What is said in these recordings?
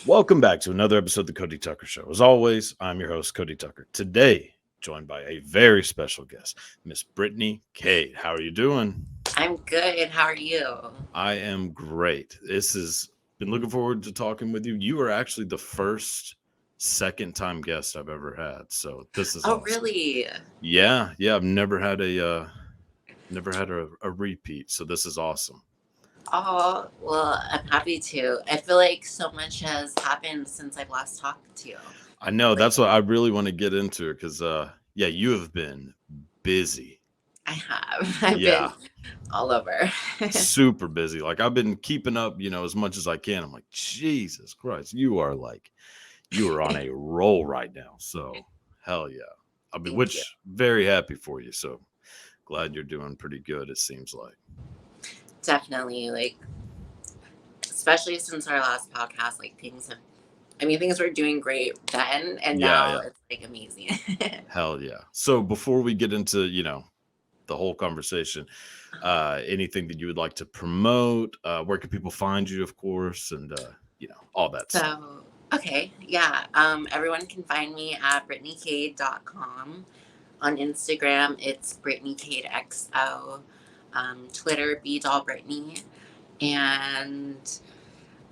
Welcome back to another episode of the Cody Tucker Show. As always, I'm your host, Cody Tucker. Today, joined by a very special guest, Miss Brittney Kade. How are you doing? I'm good. How are you? I am great. This has been looking forward to talking with you. You are actually the first second time guest I've ever had, so this is Oh, awesome. really? Yeah, I've never had a repeat, so this is awesome. Oh, well, I'm happy to. I feel like so much has happened since I've last talked to you. I know Like, that's what I really want to get into because yeah, you have been busy. I have. I've been Yeah, all over. super busy. Like I've been keeping up, as much as I can. I'm like, Jesus Christ, you are on a roll right now. So hell yeah. I mean, Thank you. which very happy for you. So glad you're doing pretty good, it seems like. Definitely, especially since our last podcast, things were doing great then, and Yeah, now yeah. it's like amazing. Hell yeah. So before we get into, the whole conversation, anything that you would like to promote, where can people find you, of course, and all that stuff. So, okay, yeah. Everyone can find me at BrittneyKade.com. On Instagram, it's Brittney Kade XO. Twitter, BDollBrittney. And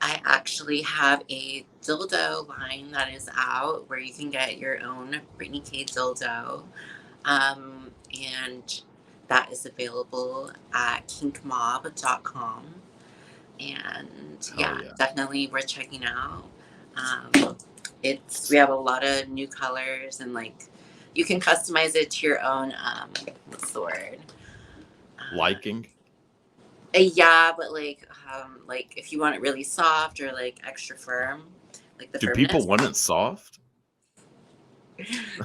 I actually have a dildo line that is out where you can get your own Brittney Kade dildo. And that is available at kinkmob.com. And Hell yeah, yeah. definitely worth checking out. Um, we have a lot of new colors, and you can customize it to your own what's the word? Liking. Yeah, but if you want it really soft or like extra firm, like the Do people firmness, want it soft?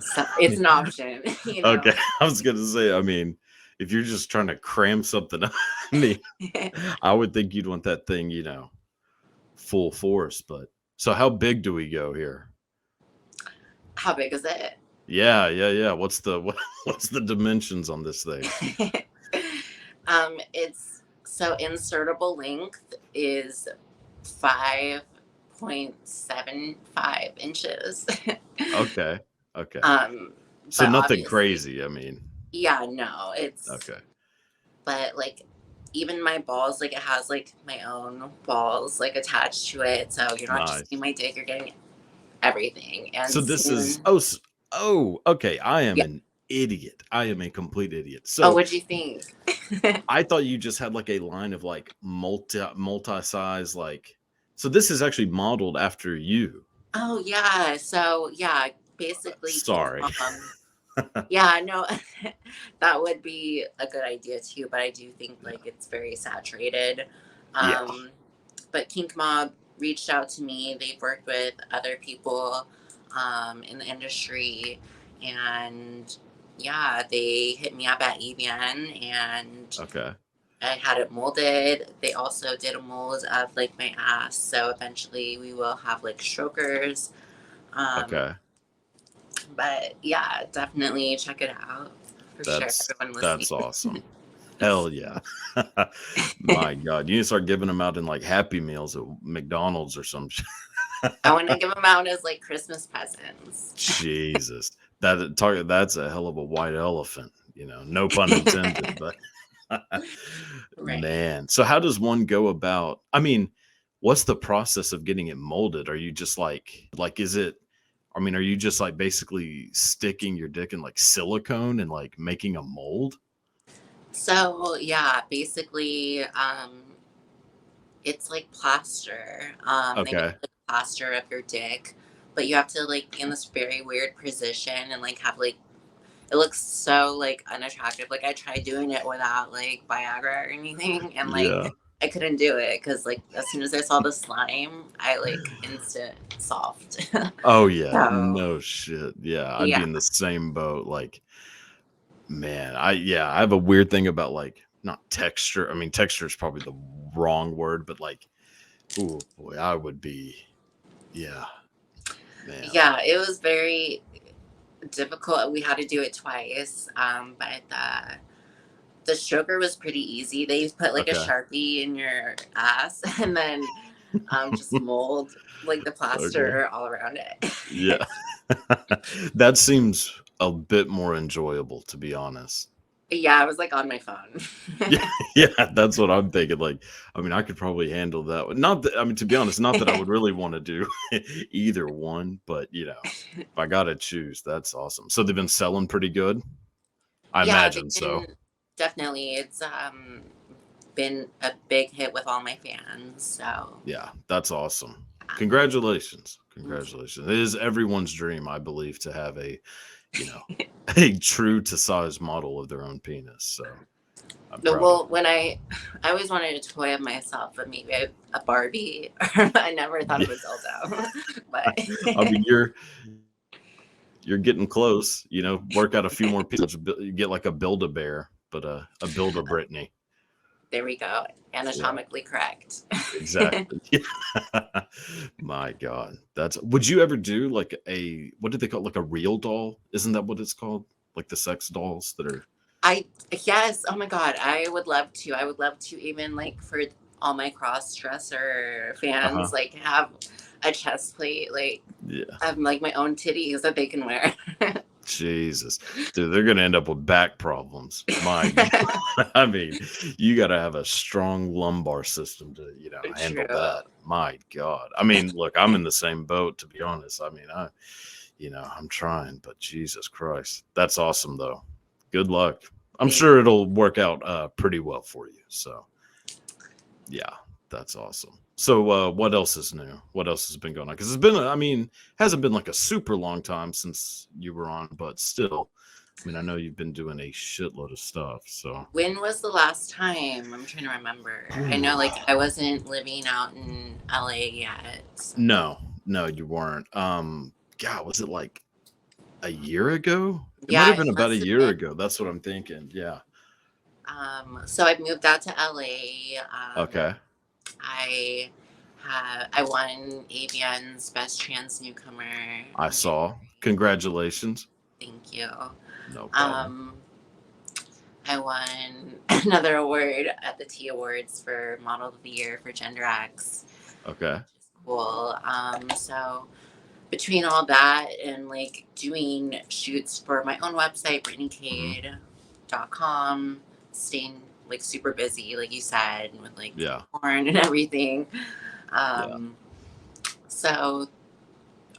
so it's an option, you know. Okay, I was gonna say, I mean, if you're just trying to cram something up, I mean, I would think you'd want that thing, full force. But so, how big do we go here? How big is it? Yeah. What's the dimensions on this thing? It's so insertable length is 5.75 inches. Okay, okay. um, So but nothing obviously, crazy. I mean, yeah, no, it's okay, but even my balls, it has my own balls attached to it, so you're not just getting nice. my dick, you're getting everything. And So this is soon, okay. I am yeah. an idiot. I am a complete idiot. Oh, So what'd you think? I thought you just had like a line of like multi size like. So this is actually modeled after you. Oh yeah, so yeah, basically King Sorry. Kong. Yeah, no, that would be a good idea too, but I do think Yeah. it's very saturated. Yeah. Um, but Kink Mob reached out to me. They've worked with other people in the industry, and yeah, they hit me up at EVN, and Okay. I had it molded. They also did a mold of my ass, so eventually we will have strokers. Um, Okay. but yeah, definitely check it out for sure. Everyone That's listening. awesome. Hell yeah. My God. You need to start giving them out in like Happy Meals at McDonald's or some shit. I want to give them out as Christmas presents. Jesus. That's a hell of a white elephant, no pun intended, but Right. man. So how does one go about, I mean, what's the process of getting it molded? Are you just like is it I mean, are you just like basically sticking your dick in like silicone and like making a mold? So yeah, basically, it's like plaster. They make Okay. plaster of your dick, but you have to be in this very weird position and have it looks so unattractive. I tried doing it without Viagra or anything, and Yeah. I couldn't do it because as soon as I saw the slime, I instant soft. Oh yeah, So no shit. Yeah, I'd be yeah. in the same boat. Like, man, I have a weird thing about like not texture. I mean, texture is probably the wrong word, but like, oh boy, I would be. Yeah, man. Yeah, it was very difficult. We had to do it twice, but the stroker was pretty easy. They put a Okay. Sharpie in your ass, and then just mold like the Okay. plaster all around Yeah. it. That seems a bit more enjoyable, to be honest. Yeah, I was like on my phone. Yeah, yeah, that's what I'm thinking. Like, I mean, I could probably handle that one. Not that, I mean, to be honest, not that I would really want to do either one, but if I gotta choose, that's awesome. So they've been selling pretty good. I Yeah, they've imagine so. been definitely. It's been a big hit with all my fans. So Yeah, that's awesome. um, Congratulations. thank you. Congratulations. It is everyone's dream, I believe, to have you know, a true to size model of their own penis. So I'm But proud of well, you. when I always wanted a toy of myself, but maybe a Barbie. I never thought Yeah. of a dildo, but I mean, you're getting close. Work out a few more pieces. You get like a build a bear, but a build a Brittany. there we go. Yeah, Anatomically correct. exactly. My God, that's. Would you ever do like a what did they call it? Like a real doll? Isn't that what it's called? Like the sex dolls that are. I yes. Oh my god, I would love to. I would love to even like for all my cross dresser Uh fans, huh. like have a chest plate, like Yeah. have like my own titties that they can wear. Jesus, dude, they're gonna end up with back problems. My God. I mean, you got to have a strong lumbar system to, handle True. that. My God. I mean, look, I'm in the same boat, to be honest. I mean, I'm trying, but Jesus Christ, that's awesome, though. Good luck. I'm Thank sure it'll work out pretty well for you. So, yeah, that's awesome. So, what else is new? What else has been going on? Because it's been, I mean, hasn't been like a super long time since you were on, but still, I mean, I know you've been doing a shitload of stuff. So, When was the last time? I'm trying to remember. I know Ooh. like I wasn't living out in LA yet. So. No, no, you weren't. God, was it like a year ago? It might Yeah, have it been about a must have year been. ago. That's what I'm thinking. Yeah. So I moved out to LA. Okay. I I won ABN's Best Trans Newcomer. I In January. saw. Congratulations. Thank you. No problem. Um, I won another award at the T Awards for Model of the Year for Gender X. Okay. Which is cool. So between all that and like doing shoots for my own website, Hmm. BrittneyKade.com, staying like super busy, like you said, with like Yeah. porn and everything. Yeah. Um, so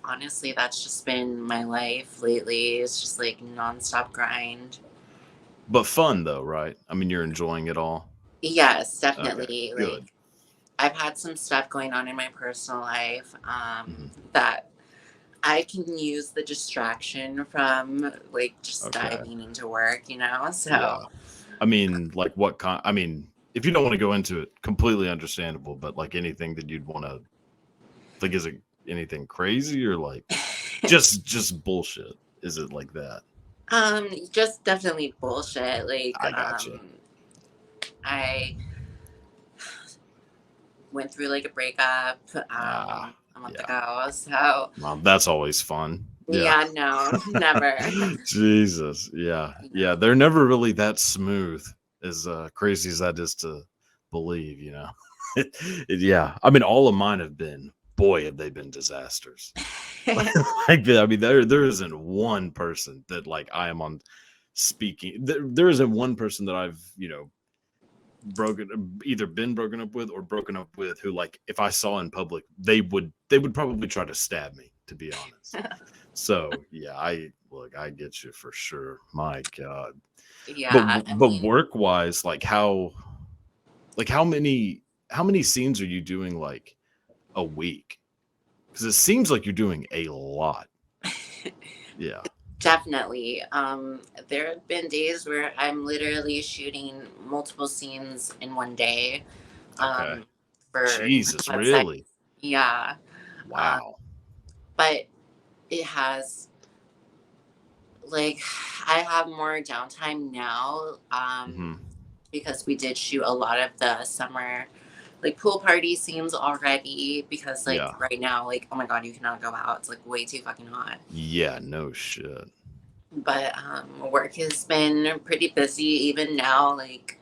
honestly, that's just been my life lately. It's just like nonstop grind. But fun though, right? I mean, you're enjoying it all. Yes, Okay. definitely. Like Good. I've had some stuff going on in my personal life Hmm. that I can use the distraction from like just Okay. diving into work. Yeah. So I mean, like what kind? I mean, if you don't want to go into it, completely understandable. But like anything that you'd want to, like, is it anything crazy or like just bullshit? Is it like that? just definitely bullshit. Like I got you. I went through like a breakup Ah, a month yeah. ago. So Well, that's always fun. Yeah. yeah, no, never. Jesus. Yeah. No. Yeah. They're never really that smooth, as crazy as that is to believe. Yeah. I mean, all of mine have been, boy, have they been disasters. Like, I mean, there isn't one person that like I am on speaking. There isn't one person that I've, either been broken up with or broken up with who like if I saw in public, they would probably try to stab me, to be honest. So yeah, I get you for sure. My God. But Yeah, I but mean, work wise, how many scenes are you doing like a week? Because it seems like you're doing a lot. Yeah. definitely. There have been days where I'm literally shooting multiple scenes in one day. Okay. Um, for Jesus, websites. really? Yeah. Um, Wow. but it has like I have more downtime now. Hmm. Because we did shoot a lot of the summer like pool party scenes already because like Yeah. right now like oh my god you cannot go out, it's like way too fucking hot. Yeah, no shit. But work has been pretty busy even now, like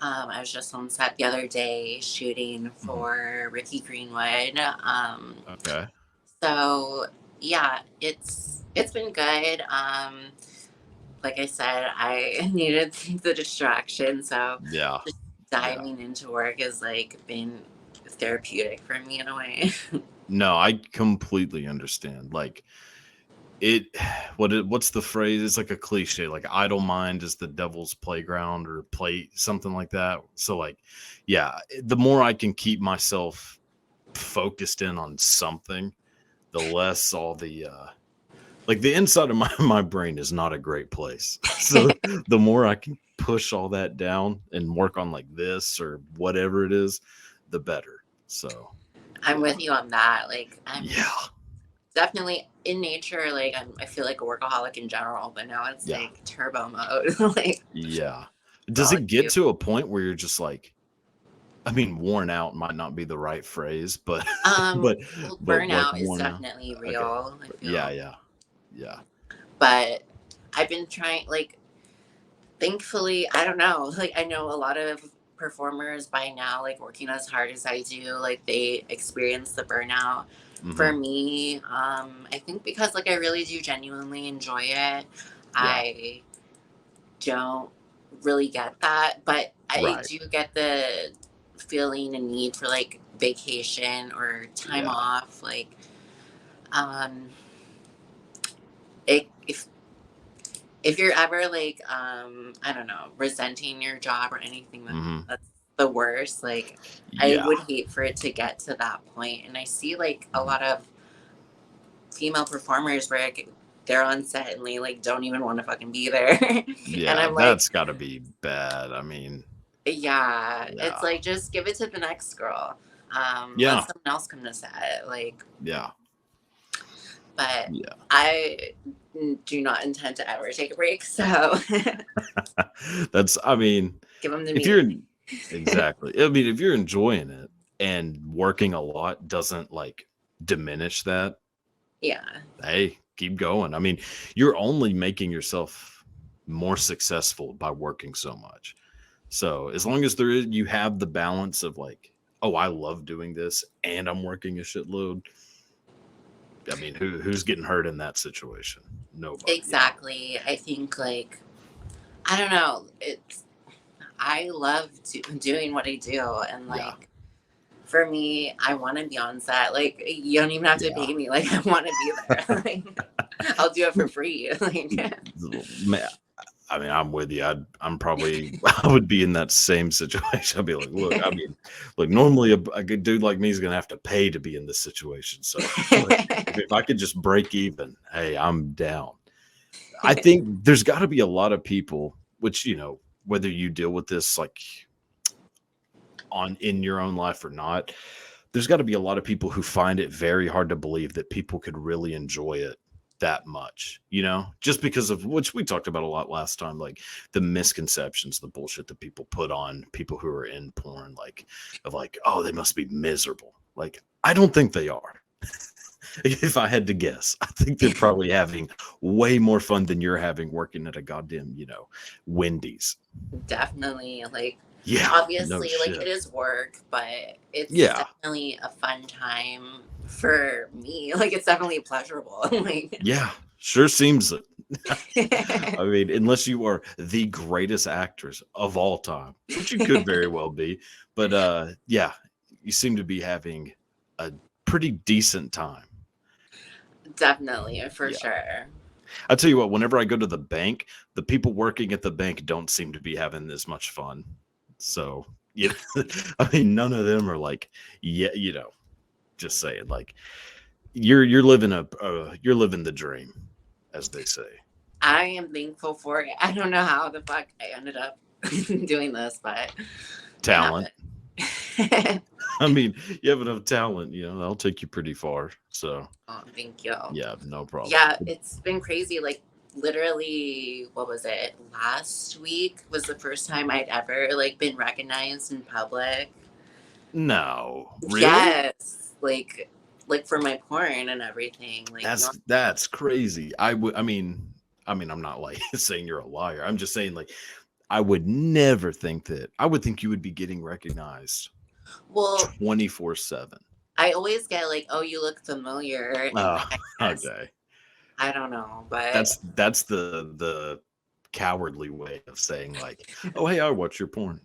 I was just on set the other day shooting Mhm. for Ricky Greenwood. Okay. So yeah, it's been good. Like I said, I needed the distraction, so Yeah. just Yeah. diving into work has like been therapeutic for me in a way. No, I completely understand. Like it what's the phrase? It's like a cliche, like idle mind is the devil's playground or play something like that. So like, yeah, the more I can keep myself focused in on something, the less all the like the inside of my, my brain is not a great place. So the more I can push all that down and work on like this or whatever it is, the better. So I'm yeah. with you on that. Like I'm Yeah. definitely in nature. Like I feel like a workaholic in general, but now it's Yeah. like turbo mode. Like Yeah. that's Does all I it get do. to a point where you're just like, I mean, worn out might not be the right phrase, but Um, but well, but like burnout is worn out. definitely Okay. real. I Yeah, feel, yeah. Yeah. but I've been trying. Like thankfully, I don't know. Like I know a lot of performers by now, like working as hard as I do, like they experience the burnout. For Mhm. me, I think because like I really do genuinely enjoy it, Yeah. I don't really get that, but I Right. do get the feeling and need for like vacation or time Yeah. off. Like, um, if you're ever like, I don't know, resenting your job or anything, Mhm. that's the worst. Like, I Yeah. would hate for it to get to that point. And I see like a Mhm. lot of female performers where like, they're on set and they like don't even want to fucking be there. And Yeah, I'm like, that's gotta be bad. I mean, yeah, it's yeah. like just give it to the next girl. Let Yeah. someone else come to set. Like, Yeah. but Yeah. I do not intend to ever take a break. So That's I mean, give them to if you're me. exactly. I mean, if you're enjoying it and working a lot doesn't like diminish that, Yeah, hey, keep going. I mean, you're only making yourself more successful by working so much. So as long as there is you have the balance of like, oh, I love doing this and I'm working a shitload. I mean, who's getting hurt in that situation? Nobody, you know. exactly. I think like I don't know. It's I love doing what I do, and Yeah. like for me, I want to be on set. Like you don't even have to Yeah. pay me. Like I want to be there. Like I'll do it for free. Like Man, I mean, I'm with you. I'm probably I would be in that same situation. I'd be like, look, I mean, look, normally a good dude like me is gonna have to pay to be in this situation. So like, if I could just break even, hey, I'm down. I think there's got to be a lot of people, which whether you deal with this like on in your own life or not, there's got to be a lot of people who find it very hard to believe that people could really enjoy it that much, just because of which we talked about a lot last time, like the misconceptions, the bullshit that people put on people who are in porn, like of like, oh, they must be miserable. Like, I don't think they are. If I had to guess, I think they're probably having way more fun than you're having working at a goddamn, Wendy's. definitely like Yeah, no obviously like it shit. is work, but it's Yeah, definitely a fun time for me. Like it's definitely pleasurable. Like yeah, sure seems it. I mean, unless you are the greatest actress of all time, which you could very well be, but yeah, you seem to be having a pretty decent time. definitely for Yeah. sure. I tell you what, whenever I go to the bank, the people working at the bank don't seem to be having as much fun. So, I mean, none of them are like, yeah, just saying, like you're living you're living the dream, as they say. I am thankful for it. I don't know how the fuck I ended up doing this, but it Talent. happened. I mean, you have enough talent, that'll take you pretty far. So, Oh, thank you. yeah, no problem. Yeah, it's been crazy. Like literally, what was it? Last week was the first time I'd ever like been recognized in public. No, really? Yes, like for my porn and everything. Like not That's crazy. I would. I mean, I'm not like saying you're a liar. I'm just saying like I would never think that. I would think you would be getting recognized Well, 24/7. I always get like, oh, you look familiar, and like, I guess Okay. I don't know, but That's the cowardly way of saying like, "Oh, hey, I watch your porn."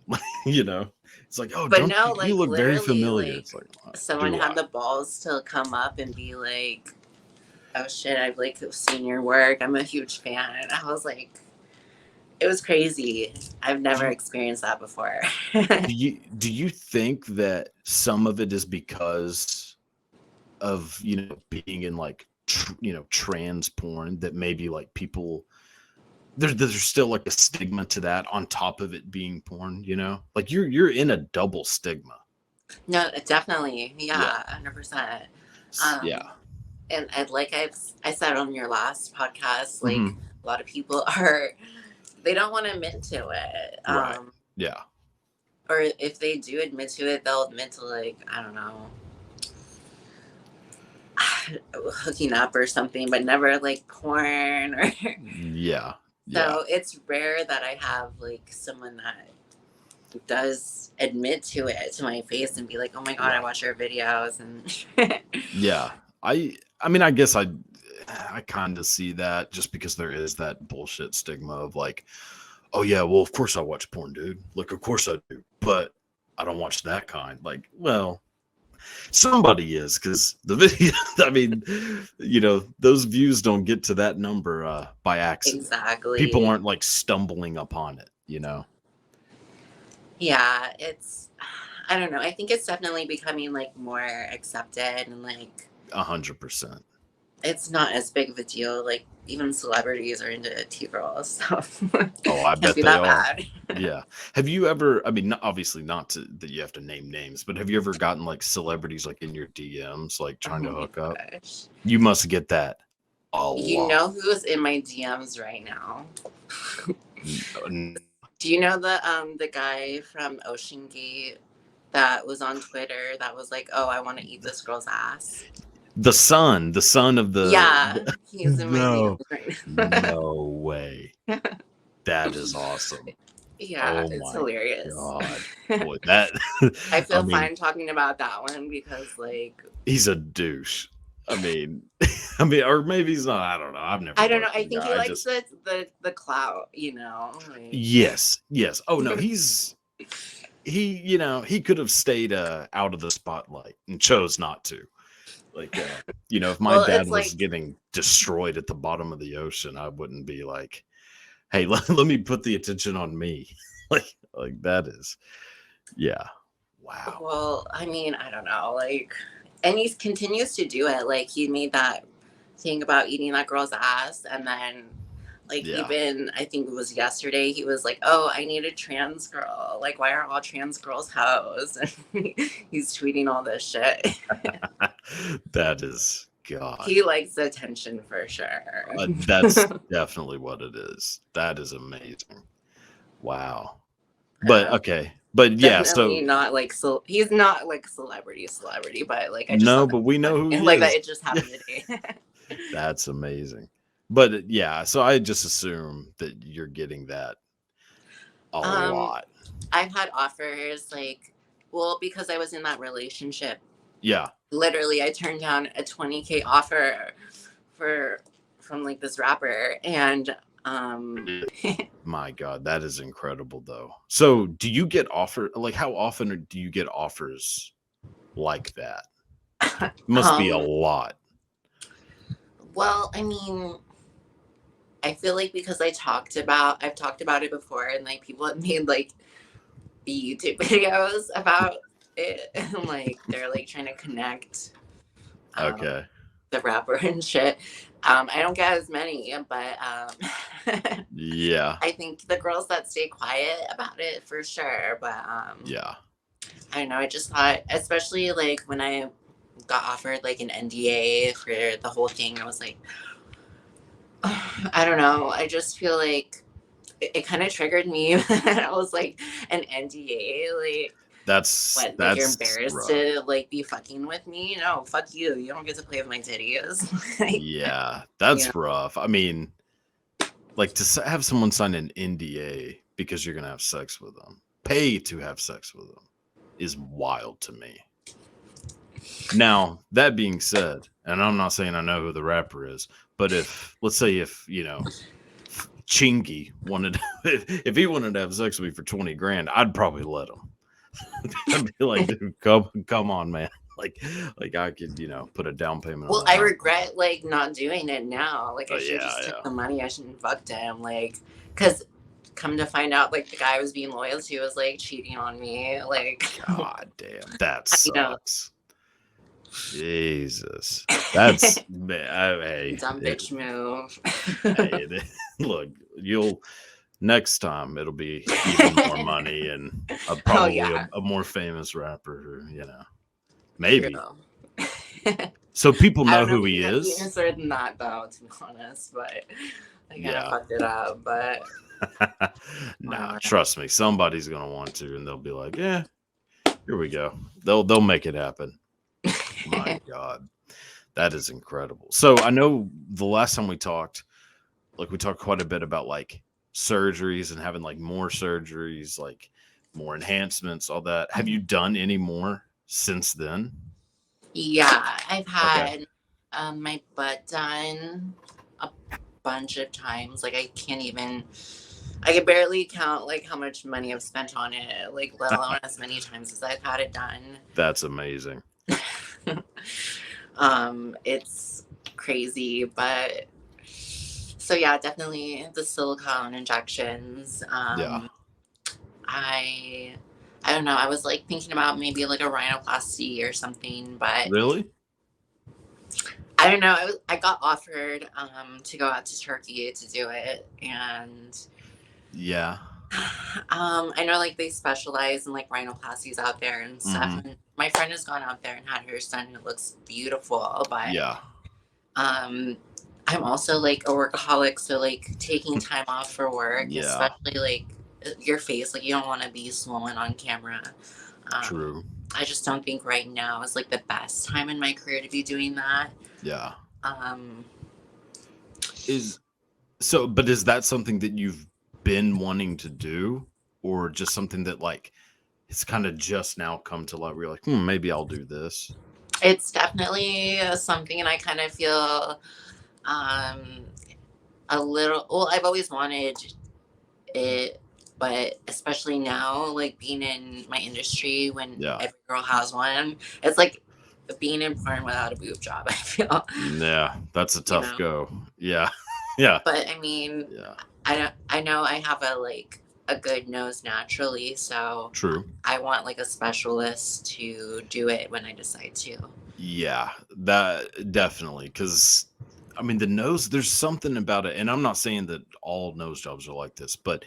You know? It's like, "Oh, but don't no, you like look very literally, familiar." like It's like, someone "Do had I?" the balls to come up and be like, oh shit, I've like seen your work. I'm a huge fan. And I was like, it was crazy. I've Do never you experienced that before. do you think that some of it is because of, being in like trans porn, that maybe like people there's still like a stigma to that on top of it being porn, like you're in a double stigma. No, definitely. Yeah. Yeah, 100%. Yeah. And like I said on your last podcast, like Hmm. a lot of people are, they don't want to admit to it. Right. Yeah. Or if they do admit to it, they'll admit to like, I don't know, hooking up or something, but never like porn or Yeah. Yeah. so it's rare that I have like someone that does admit to it to my face and be like, oh my god, I Right. watch your videos. And Yeah. I mean, I guess I kind of see that, just because there is that bullshit stigma of like, oh yeah, well of course I watch porn, dude. Like of course I do, but I don't watch that kind. Like, well, somebody is, because the video. I mean, those views don't get to that number by accident. People exactly. aren't like stumbling upon it. Yeah, it's, I don't know. I think it's definitely becoming like more accepted and like 100%. it's not as big of a deal. Like even celebrities are into T-girls, so Oh, I can't bet be they that are. bad. Yeah. Have you ever, I mean, obviously not that you have to name names, but have you ever gotten like celebrities like in your DMs, like Oh trying to my hook up? gosh. You must get that a You lot. know who's in my DMs right now? N- Do you know the guy from Ocean Gate that was on Twitter that was like, "Oh, I want to eat this girl's ass." the son of Yeah, he's in my DMs no, right now. no way. That is awesome. Yeah, Oh it's my hilarious. God. Boy, that, I I feel mean, fine talking about that one because, like, he's a douche. I mean, or maybe he's not. I don't know. I've never I don't know. worked I with the think he guy. I likes just, the clout, like. yes, yes. Oh no, he could have stayed out of the spotlight and chose not to. Like, if my Well, dad it's was like, getting destroyed at the bottom of the ocean, I wouldn't be like, hey, let me put the attention on me. like that is, yeah. Wow. well, I mean, I don't know, like, and he continues to do it. Like, he made that thing about eating that girl's ass, and then, like, Yeah. even I think it was yesterday, he was like, "Oh, I need a trans girl. Like, why are all trans girls hoes?" And he's tweeting all this shit. That is God. He likes attention for sure. That's definitely what it is. That is amazing. Wow. But Yeah. okay. But yeah, Definitely so not like, so he's not like celebrity, but like I just no, thought that but we was know funny. who And he like that is. it just happened today. That's amazing. But yeah, so I just assume that you're getting that a um lot. I've had offers like, well, because I was in that relationship, Yeah. literally I turned down a 20K offer for from like this rapper, and My God, that is incredible though. So do you get like how often do you get offers like that? Must be a um lot. well, I mean, I feel like because I've talked about it before, and like people have made like YouTube videos about it, and like they're like trying to connect um, Okay. the rapper and shit. I don't get as many, but Yeah. I think the girls that stay quiet about it for sure. But Yeah. I don't know. I just thought, especially like when I got offered like an NDA for the whole thing, I was like, I don't know. I just feel like it kind of triggered me. I was like, an NDA, like. That's What, like you're that's embarrassed rough. to like be fucking with me? No, fuck you. You don't get to play with my titties. Like, Yeah, you know. that's rough. I mean, like to have someone sign an NDA because you're gonna have sex with them. Pay to have sex with them is wild to me. Now, that being said, and I'm not saying I know who the rapper is, but let's say if, Chingy wanted, if he wanted to have sex with me for 20 grand, I'd probably let him. I'd be like, dude, come on, man. Like I could, put a down payment Well, on I a house. regret like not doing it now. Like I should Yeah, just took the money. I shouldn't fucked him. Like, cause come to find out, like the guy I was being loyal to was like cheating on me. Like, God damn, that know. sucks. Jesus, that's hey, dumb bitch move. Look, next time it'll be even more money and probably a more famous rapper, maybe. True. So people know I don't know who he is. Even sooner than that, though, to be honest. But I kind of fucked it up. But nah, trust me, somebody's gonna want to, and they'll be like, "Yeah, here we go." They'll make it happen. My God, that is incredible. So I know the last time we talked, like we talked quite a bit about like surgeries and having like more surgeries, like more enhancements, all that. Have you done any more since then? Yeah, I've had my butt done a bunch of times. Like I could barely count like how much money I've spent on it, like let alone as many times as I've had it done. That's amazing. It's crazy, but so yeah, definitely the silicone injections. Yeah. I don't know. I was like thinking about maybe like a rhinoplasty or something, but Really? I don't know. I got offered to go out to Turkey to do it, and yeah, I know like they specialize in like rhinoplasties out there and stuff. Mm-hmm. And my friend has gone out there and had hers done, and it looks beautiful. But yeah, I'm also like a workaholic, so like taking time off for work, Yeah. especially like your face, like you don't want to be swollen on camera. True. I just don't think right now is like the best time in my career to be doing that. Yeah. Um, But is that something that you've been wanting to do, or just something that like it's kind of just now come to light where you're like, maybe I'll do this? It's definitely something, and I kind of feel a little. Well, I've always wanted it, but especially now, like being in my industry, when every girl has one, it's like being in porn without a boob job. I feel. Yeah, that's a tough go. Yeah, yeah. But I mean, I know I have a good nose naturally, so True. I want like a specialist to do it when I decide to. Yeah, that definitely, because I mean the nose, there's something about it, and I'm not saying that all nose jobs are like this, but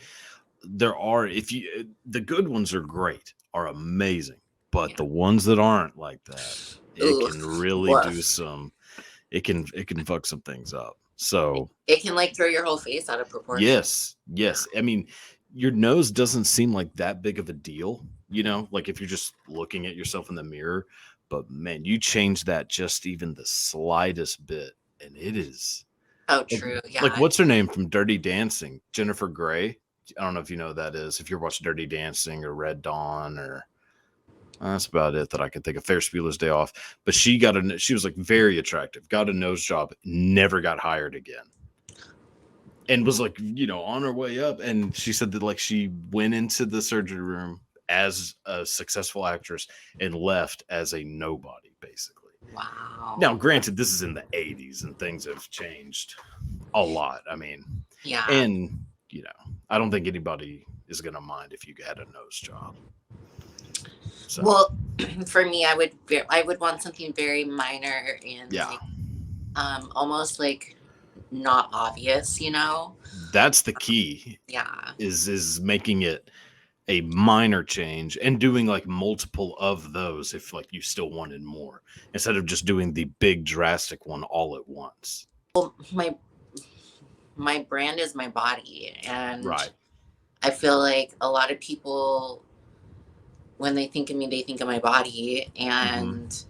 there are, the good ones are great, are amazing, but the ones that aren't like that, it can really do it can fuck some things up. So it can like throw your whole face out of proportion. Yes. I mean, your nose doesn't seem like that big of a deal, like if you're just looking at yourself in the mirror, but man, you change that just even the slightest bit, and it is. Oh, true. Yeah. Like, what's her name from Dirty Dancing? Jennifer Grey. I don't know if you know who that is. If you're watching Dirty Dancing or Red Dawn, or that's about it that I can think of. Ferris Bueller's Day Off. But she was like very attractive, got a nose job, never got hired again. And was like, on her way up. And she said that like she went into the surgery room as a successful actress and left as a nobody, basically. Wow. Now, granted, this is in the 80s and things have changed a lot. I mean, yeah. And, I don't think anybody is going to mind if you had a nose job. So. Well, for me, I would want something very minor and like, almost like not obvious, That's the key. Yeah. Is making it a minor change and doing like multiple of those if like you still wanted more, instead of just doing the big drastic one all at once. Well, my brand is my body, and I feel like a lot of people, when they think of me, they think of my body, and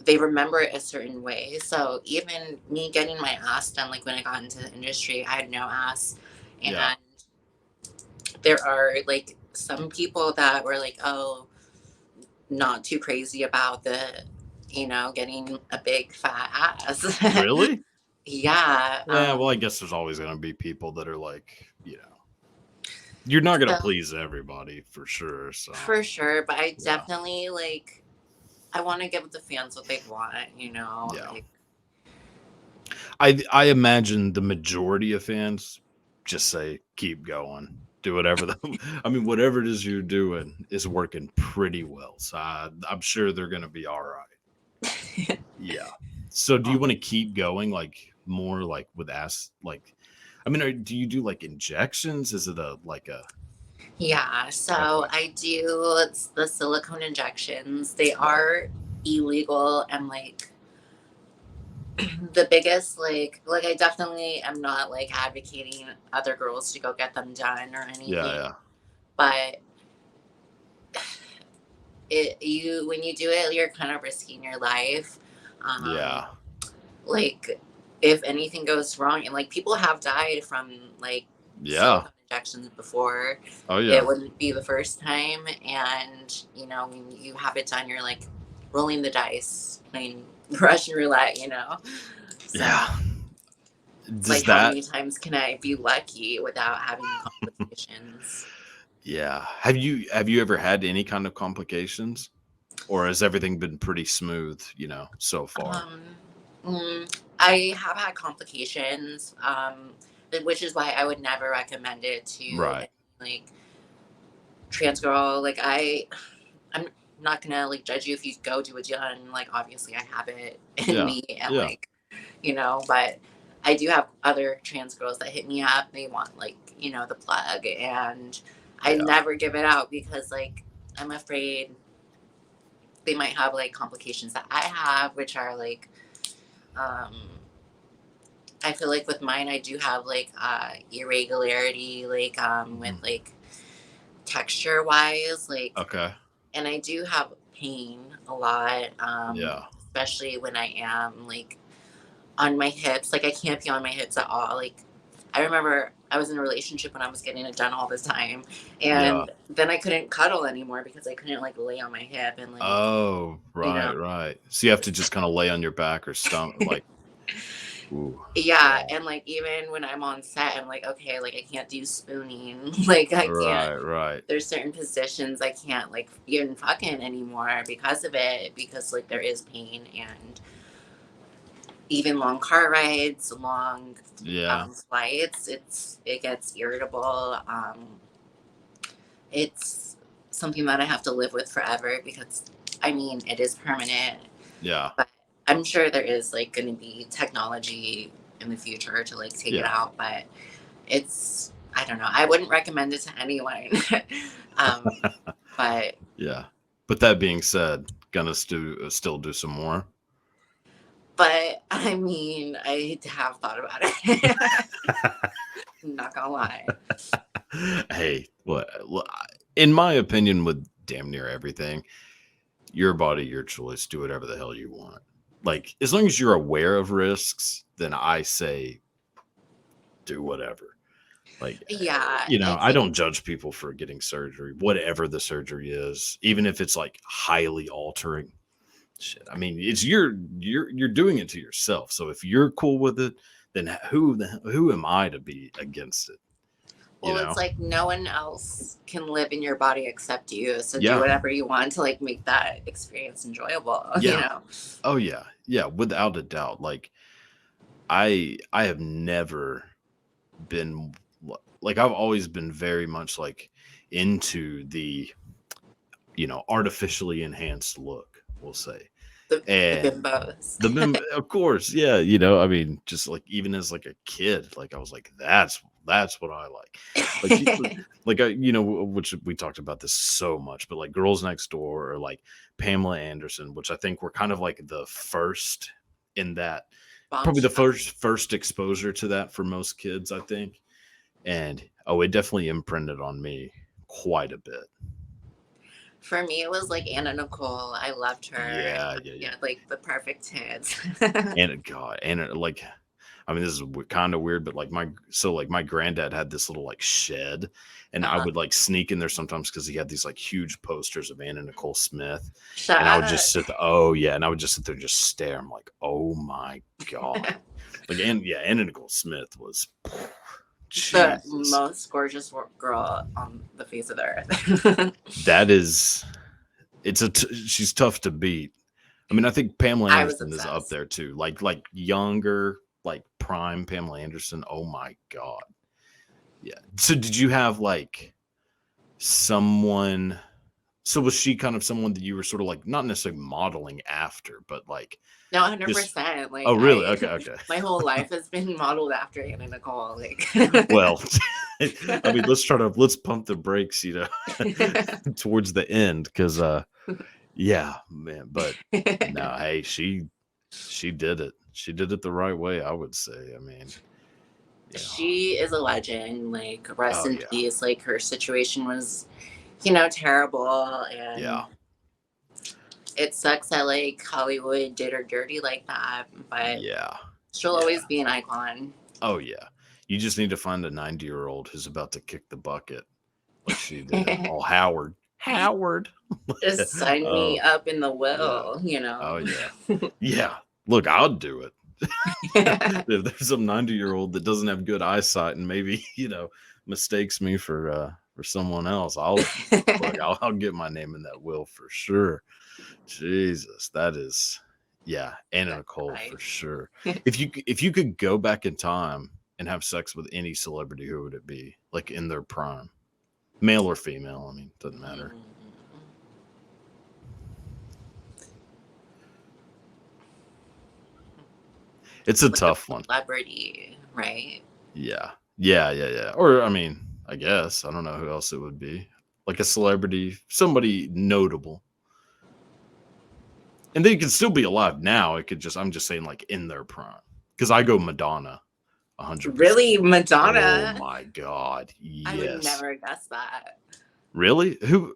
they remember it a certain way. So even me getting my ass done, like when I got into the industry, I had no ass, and there are like some people that were like, oh, not too crazy about the, getting a big fat ass. Really? Yeah. Yeah, well, I guess there's always going to be people that are like, you're not going to So please everybody for sure. So, for sure, but I yeah. definitely like, I want to give the fans what they want, Yeah. like, I imagine the majority of fans just say, keep going. Do whatever I mean, whatever it is you're doing is working pretty well. So I'm sure they're going to be all right. Yeah. So do you want to keep going like more like with like, I mean, do you do like injections? Is it a yeah. So okay. I do the silicone injections. They Yeah. are illegal, and like the biggest like I definitely am not like advocating other girls to go get them done or Yeah. anything, Yeah. but you when you do it, you're kind of risking your life. um Yeah. like if anything goes wrong, and like people have died from like Yeah. silicone injections before, Oh, it yeah. wouldn't be the first time. And when you have it done, you're like rolling the dice, playing Russian roulette, so Yeah. it's like, Does how that many times can I be lucky without having complications? Yeah. Have you ever had any kind of complications? Or has everything been pretty smooth, so far? Um, I have had complications, which is why I would never recommend it to Right. any, like, trans girl. Like, I'm not gonna like judge you if you go do it done. Like, obviously, I have it in Yeah. me, and Yeah. like, but I do have other trans girls that hit me up. They want like, the plug, and I Yeah. never give it out because like I'm afraid they might have like complications that I have, which are like, um, I feel like with mine, I do have like irregularity, like with Mhm. like texture wise, like, Okay. and I do have pain a lot, Yeah. especially when I am like on my hips. Like I can't be on my hips at all. Like I remember I was in a relationship when I was getting it done all the time, Yeah. and then I couldn't cuddle anymore because I couldn't like lay on my hip and like, Oh, you know. right, right. So you have to just kind of lay on your back or stomach, like, ooh, Yeah, yeah. and like even when I'm on set, I'm like, okay, like I can't do spooning. Like I can't. Right, right. There's certain positions I can't like even fucking anymore because of it, because like there is pain. And even long car rides, long Yeah. flights, it gets irritable. It's something that I have to live with forever because I mean it is permanent, Yeah. but I'm sure there is like going to be technology in the future to like take it Yeah. out. But it's, I don't know. I wouldn't recommend it to anyone. um, but Yeah. But that being said, gonna still do some more. I mean, I have thought about it. I'm not gonna lie. Hey, what? In my opinion, with damn near everything, your body, your choice. Do whatever the hell you want. Like as long as you're aware of risks, then I say do whatever. Like, Yeah, I it's don't judge people for getting surgery, whatever the surgery is, even if it's like highly altering. Shit, I mean, it's you're doing it to yourself. So if you're cool with it, then who am I to be against it? You well, it's know? like no one else can live in your body except you. So do Yeah, whatever you want to like make that experience enjoyable. yeah, oh yeah, yeah, without a doubt. Like I have never been like I've always been very much like into the artificially enhanced look, we'll say. The And bimbos. of course, yeah, I mean, just like even as like a kid, like I was like, that's what I like. Like, like I, which we talked about this so much, but like Girls Next Door or like Pamela Anderson, which I think were kind of like the first in that, probably the Bombshell. first exposure to that for most kids, I think. And it definitely imprinted on me quite a bit. For me, it was like Anna Nicole. I loved her. Yeah, yeah, She yeah. had like the perfect tits. And God, and like I mean, this is kind of weird, but like my granddad had this little like shed, and I Uh-huh. would like sneak in there sometimes because he had these like huge posters of Anna Nicole Smith, Shut and I would up. just sit there. Oh yeah, and I would just sit there and just stare. I'm like, oh my god, like and yeah, Anna Nicole Smith was The Jesus. most gorgeous girl on the face of the earth. That is, she's tough to beat. I mean, I think Pamela I was Anderson is up obsessed. there too. Like younger, like prime Pamela Anderson. Oh my god. Yeah. So did you have like someone? So was she kind of someone that you were sort of like not necessarily modeling after, but like No, just? 100%. Oh, Like really? Okay. Okay. my whole life has been modeled after Anna Nicole. Like, Well, I mean, let's pump the brakes, towards the end, because yeah, man. But no, hey, she did it. She did it the right way, I would say. I mean, she is a legend. Like, rest oh in yeah, peace. Like, her situation was, terrible, and yeah, it sucks that like Hollywood did her dirty like that. But yeah, she'll yeah. always be an icon. Oh yeah. You just need to find a 90-year-old who's about to kick the bucket like she did. Oh, Howard. Howard. Just sign me Oh, up in the yeah. will. Oh yeah. Yeah. Look, I'll do it. If there's some 90-year-old that doesn't have good eyesight and maybe, mistakes me for someone else, I'll get my name in that will for sure. Jesus, that is, yeah, Anna Nicole for sure. If you could go back in time and have sex with any celebrity, who would it be? Like in their prime, male or female? I mean, doesn't matter. It's a Like a tough one. celebrity, right? Yeah, yeah. Or I mean, I guess I don't know who else it would be. Like a celebrity, somebody notable. And they could still be alive now. It could just, I'm just saying, like in their prime. Because I go Madonna, 100%. Really, Oh Madonna? my god, I would yes. never guess that. Really? Who?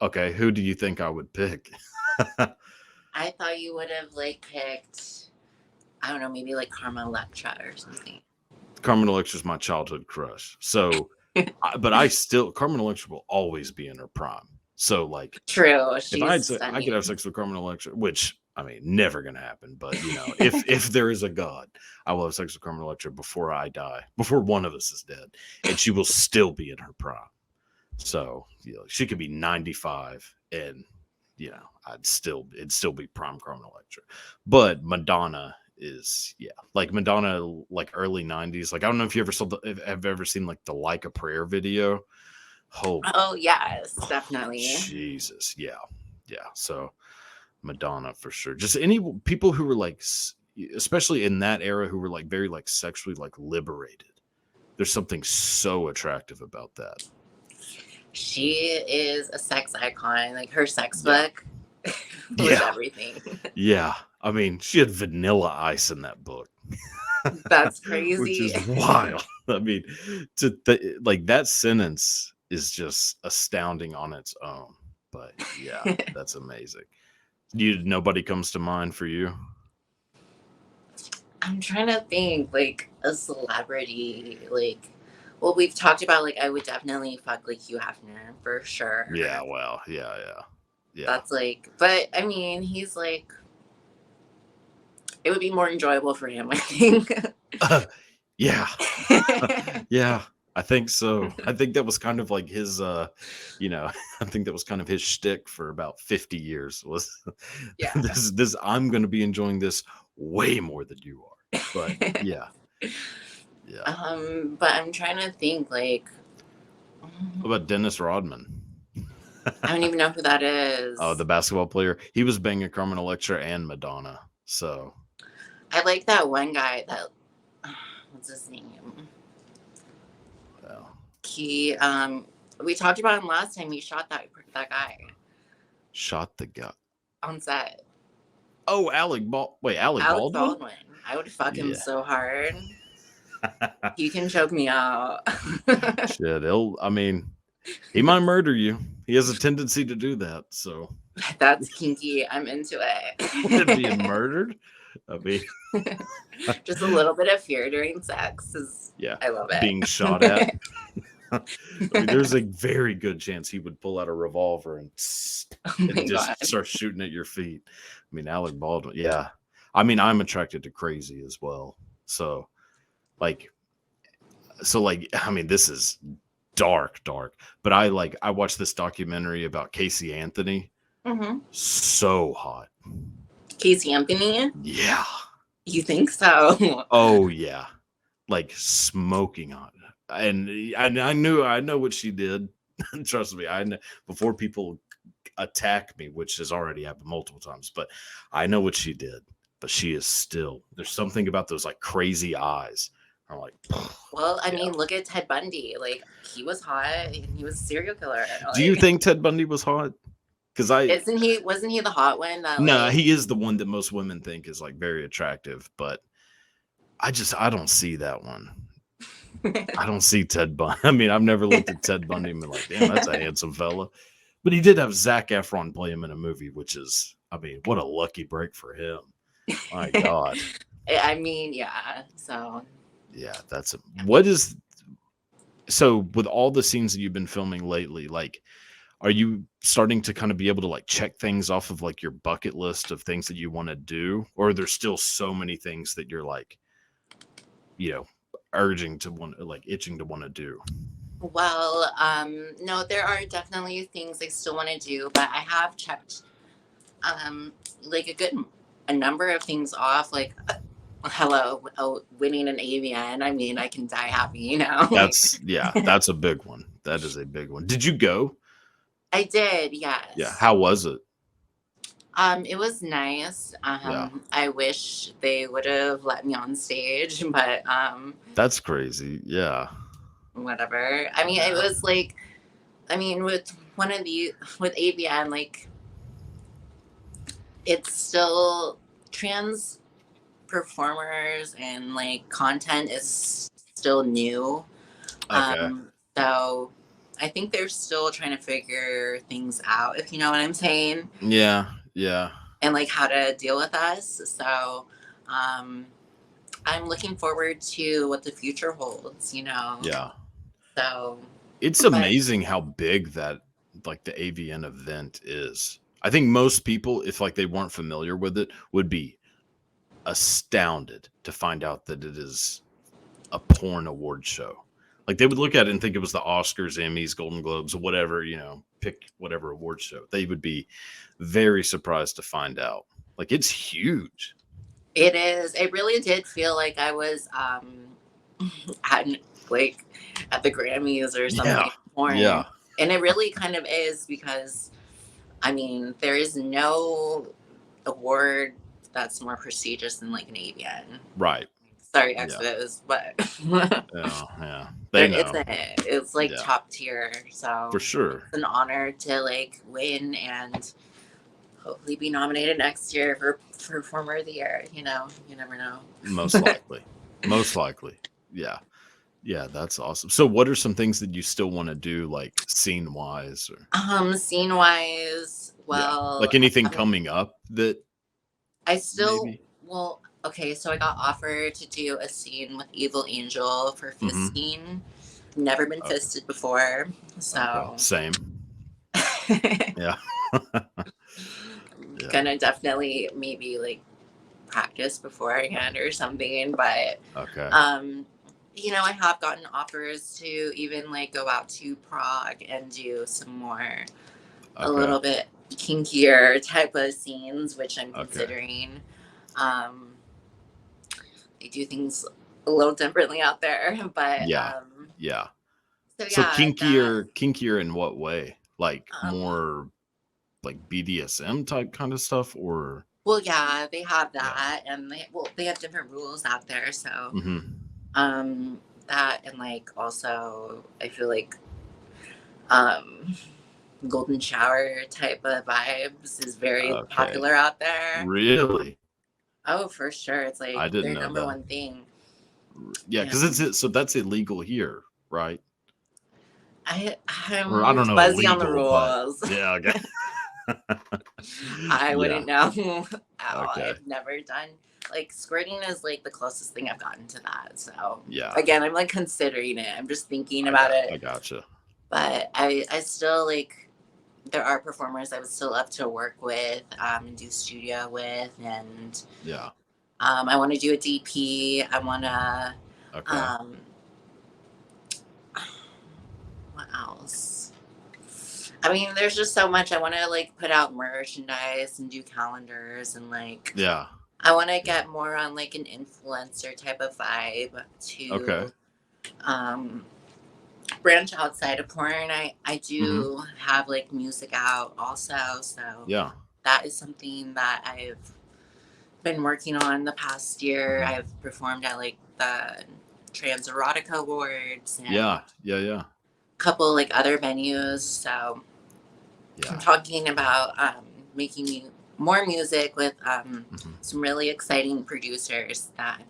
Okay, who do you think I would pick? I thought you would have like picked, I don't know, maybe like Karma Electra or something. Carmen Electra's my childhood crush. So, but Carmen Electra will always be in her prime. So, like, True, if I stunning. could have sex with Carmen Electra, which I mean, never gonna happen. But if there is a God, I will have sex with Carmen Electra before I die, before one of us is dead, and she will still be in her prime. So, she could be 95, and it'd still be prime Carmen Electra. But Madonna is, like Madonna, like early 90s. Like I don't know if you have ever seen like the Like a Prayer video. Oh yes, definitely. Jesus, yeah. So Madonna for sure. Just any people who were like, especially in that era, who were like very like sexually like liberated. There's something so attractive about that. She is a sex icon. Like her sex book was everything. Yeah. I mean, she had Vanilla Ice in that book. That's crazy. Which is wild. I mean, like that sentence is just astounding on its own. But yeah, that's amazing. Nobody comes to mind for you? I'm trying to think, like a celebrity, like. Well, we've talked about like I would definitely fuck like Hugh Hefner for sure. Yeah, well, yeah. That's like, but I mean, he's like, it would be more enjoyable for him, I think. Yeah. Yeah, I think so. I think that was kind of like his, I think that was kind of his shtick for about 50 years was this, I'm going to be enjoying this way more than you are. But yeah. But I'm trying to think like. What about Dennis Rodman? I don't even know who that is. Oh, the basketball player. He was banging Carmen Electra and Madonna. So I like that one guy that what's his name? Well, he we talked about him last time. He shot that guy. Shot the guy on set. Oh, Alec Baldwin? I would fuck him so hard. He can choke me out. Shit, he might murder you. He has a tendency to do that. So that's kinky. I'm into it. Being murdered? I mean, Just a little bit of fear during sex is, yeah, I love being shot at. it. I mean, there's a very good chance he would pull out a revolver and Oh my and god. just start shooting at your feet. I mean, Alec Baldwin, yeah. I mean, I'm attracted to crazy as well. So, like, I mean, this is dark, but I watched this documentary about Casey Anthony. Hmm. So hot. Casey Anthony? Yeah. You think so? Oh yeah. Like smoking hot. And I know what she did. Trust me, I know before people attack me, which has already happened multiple times, but I know what she did. But she is still, there's something about those like crazy eyes. I'm like, Well, I yeah. mean, look at Ted Bundy. Like, he was hot and he was a serial killer. Do you Like, think Ted Bundy was hot? Because wasn't he the hot one that nah, like he is the one that most women think is like very attractive, but I don't see that one. I don't see Ted Bundy. I mean, I've never looked at Ted Bundy and been like, damn, that's a handsome fella. But he did have Zac Efron play him in a movie, which is, I mean, what a lucky break for him. My God. I mean, yeah. So Yeah, what is, so with all the scenes that you've been filming lately, like, are you starting to kind of be able to like check things off of like your bucket list of things that you want to do? Or are there still so many things that you're like, urging to want, like itching to want to do? well, no, there are definitely things I still want to do, but I have checked like a number of things off. Like, hello, winning an AVN. I mean, I can die happy, you know. That's a big one. That is a big one. Did you go? I did, Yeah. yes. How was it? It was nice. Yeah. I wish they would have let me on stage, but That's crazy. Yeah. whatever. I mean, it Yeah. was like, I mean, with AVN, like, it's still trans performers and like content is still new. Okay. So I think they're still trying to figure things out, if you know what I'm saying, Yeah. Yeah. and like how to deal with us. So um, I'm looking forward to what the future holds, you know. Yeah. So It's but amazing how big that like the AVN event is. I think most people, if like they weren't familiar with it, would be astounded to find out that it is a porn award show. Like they would look at it and think it was the Oscars, Emmys, Golden Globes, whatever, pick whatever award show. They would be very surprised to find out. Like it's huge. it is. It really did feel like I was at like at the Grammys or Yeah. something. Porn. Yeah. And it really kind of is because I mean there is no award that's more prestigious than like an AVN. Right. Sorry, Yeah. Expos, but Yeah. there They know. isn't. It's like Yeah. top tier. So For sure. it's an honor to like win and hopefully be nominated next year for Performer of the Year. You know, you never know. Most likely. Most likely. Yeah. Yeah, that's awesome. So what are some things that you still want to do, like scene wise, or Scene wise, well, like anything coming up that I still maybe? well, okay, so I got offered to do a scene with Evil Angel for Mhm. fisting. Never been Okay. fisted before, so Okay. Same. Yeah. Yeah. gonna definitely maybe like practice beforehand or something, but Okay. you know, I have gotten offers to even like go out to Prague and do some more a Okay. little bit kinkier type of scenes, which I'm Okay. considering. They do things a little differently out there, but Yeah. Yeah. so So yeah, kinkier in what way? Like that, more like BDSM type kind of stuff, or well, yeah, they have yeah. that, and they have different rules out there, so Mm-hmm. that and like also I feel like um golden shower type of vibes is very Okay. popular out there. Really? Oh, for sure. It's I like didn't their know number that. one thing. Yeah, Yeah. because so that's illegal here, right? I'm Or I don't know, fuzzy on the illegal, but rules. yeah, okay. I Yeah. wouldn't know at all. Okay. I've never done like squirting is like the closest thing I've gotten to that. So Yeah, again, I'm like considering it. I'm just thinking about I it. gotcha. But I still like, there are performers I would still love to work with, and do studio with, and Yeah. I want to do a DP. I want to, Okay. um, what else? I mean, there's just so much. I want to like put out merchandise and do calendars, and like Yeah. I want to Yeah. get more on like an influencer type of vibe Okay. to um, branch outside of porn. I Mm-hmm. do have like music out also, so Yeah. that is something that I've been working on the past year. Mm-hmm. I've performed at like the Trans Erotica Awards and Yeah. Yeah. Yeah. a couple like other venues. So I'm Yeah. talking about making more music with Mm-hmm. some really exciting producers that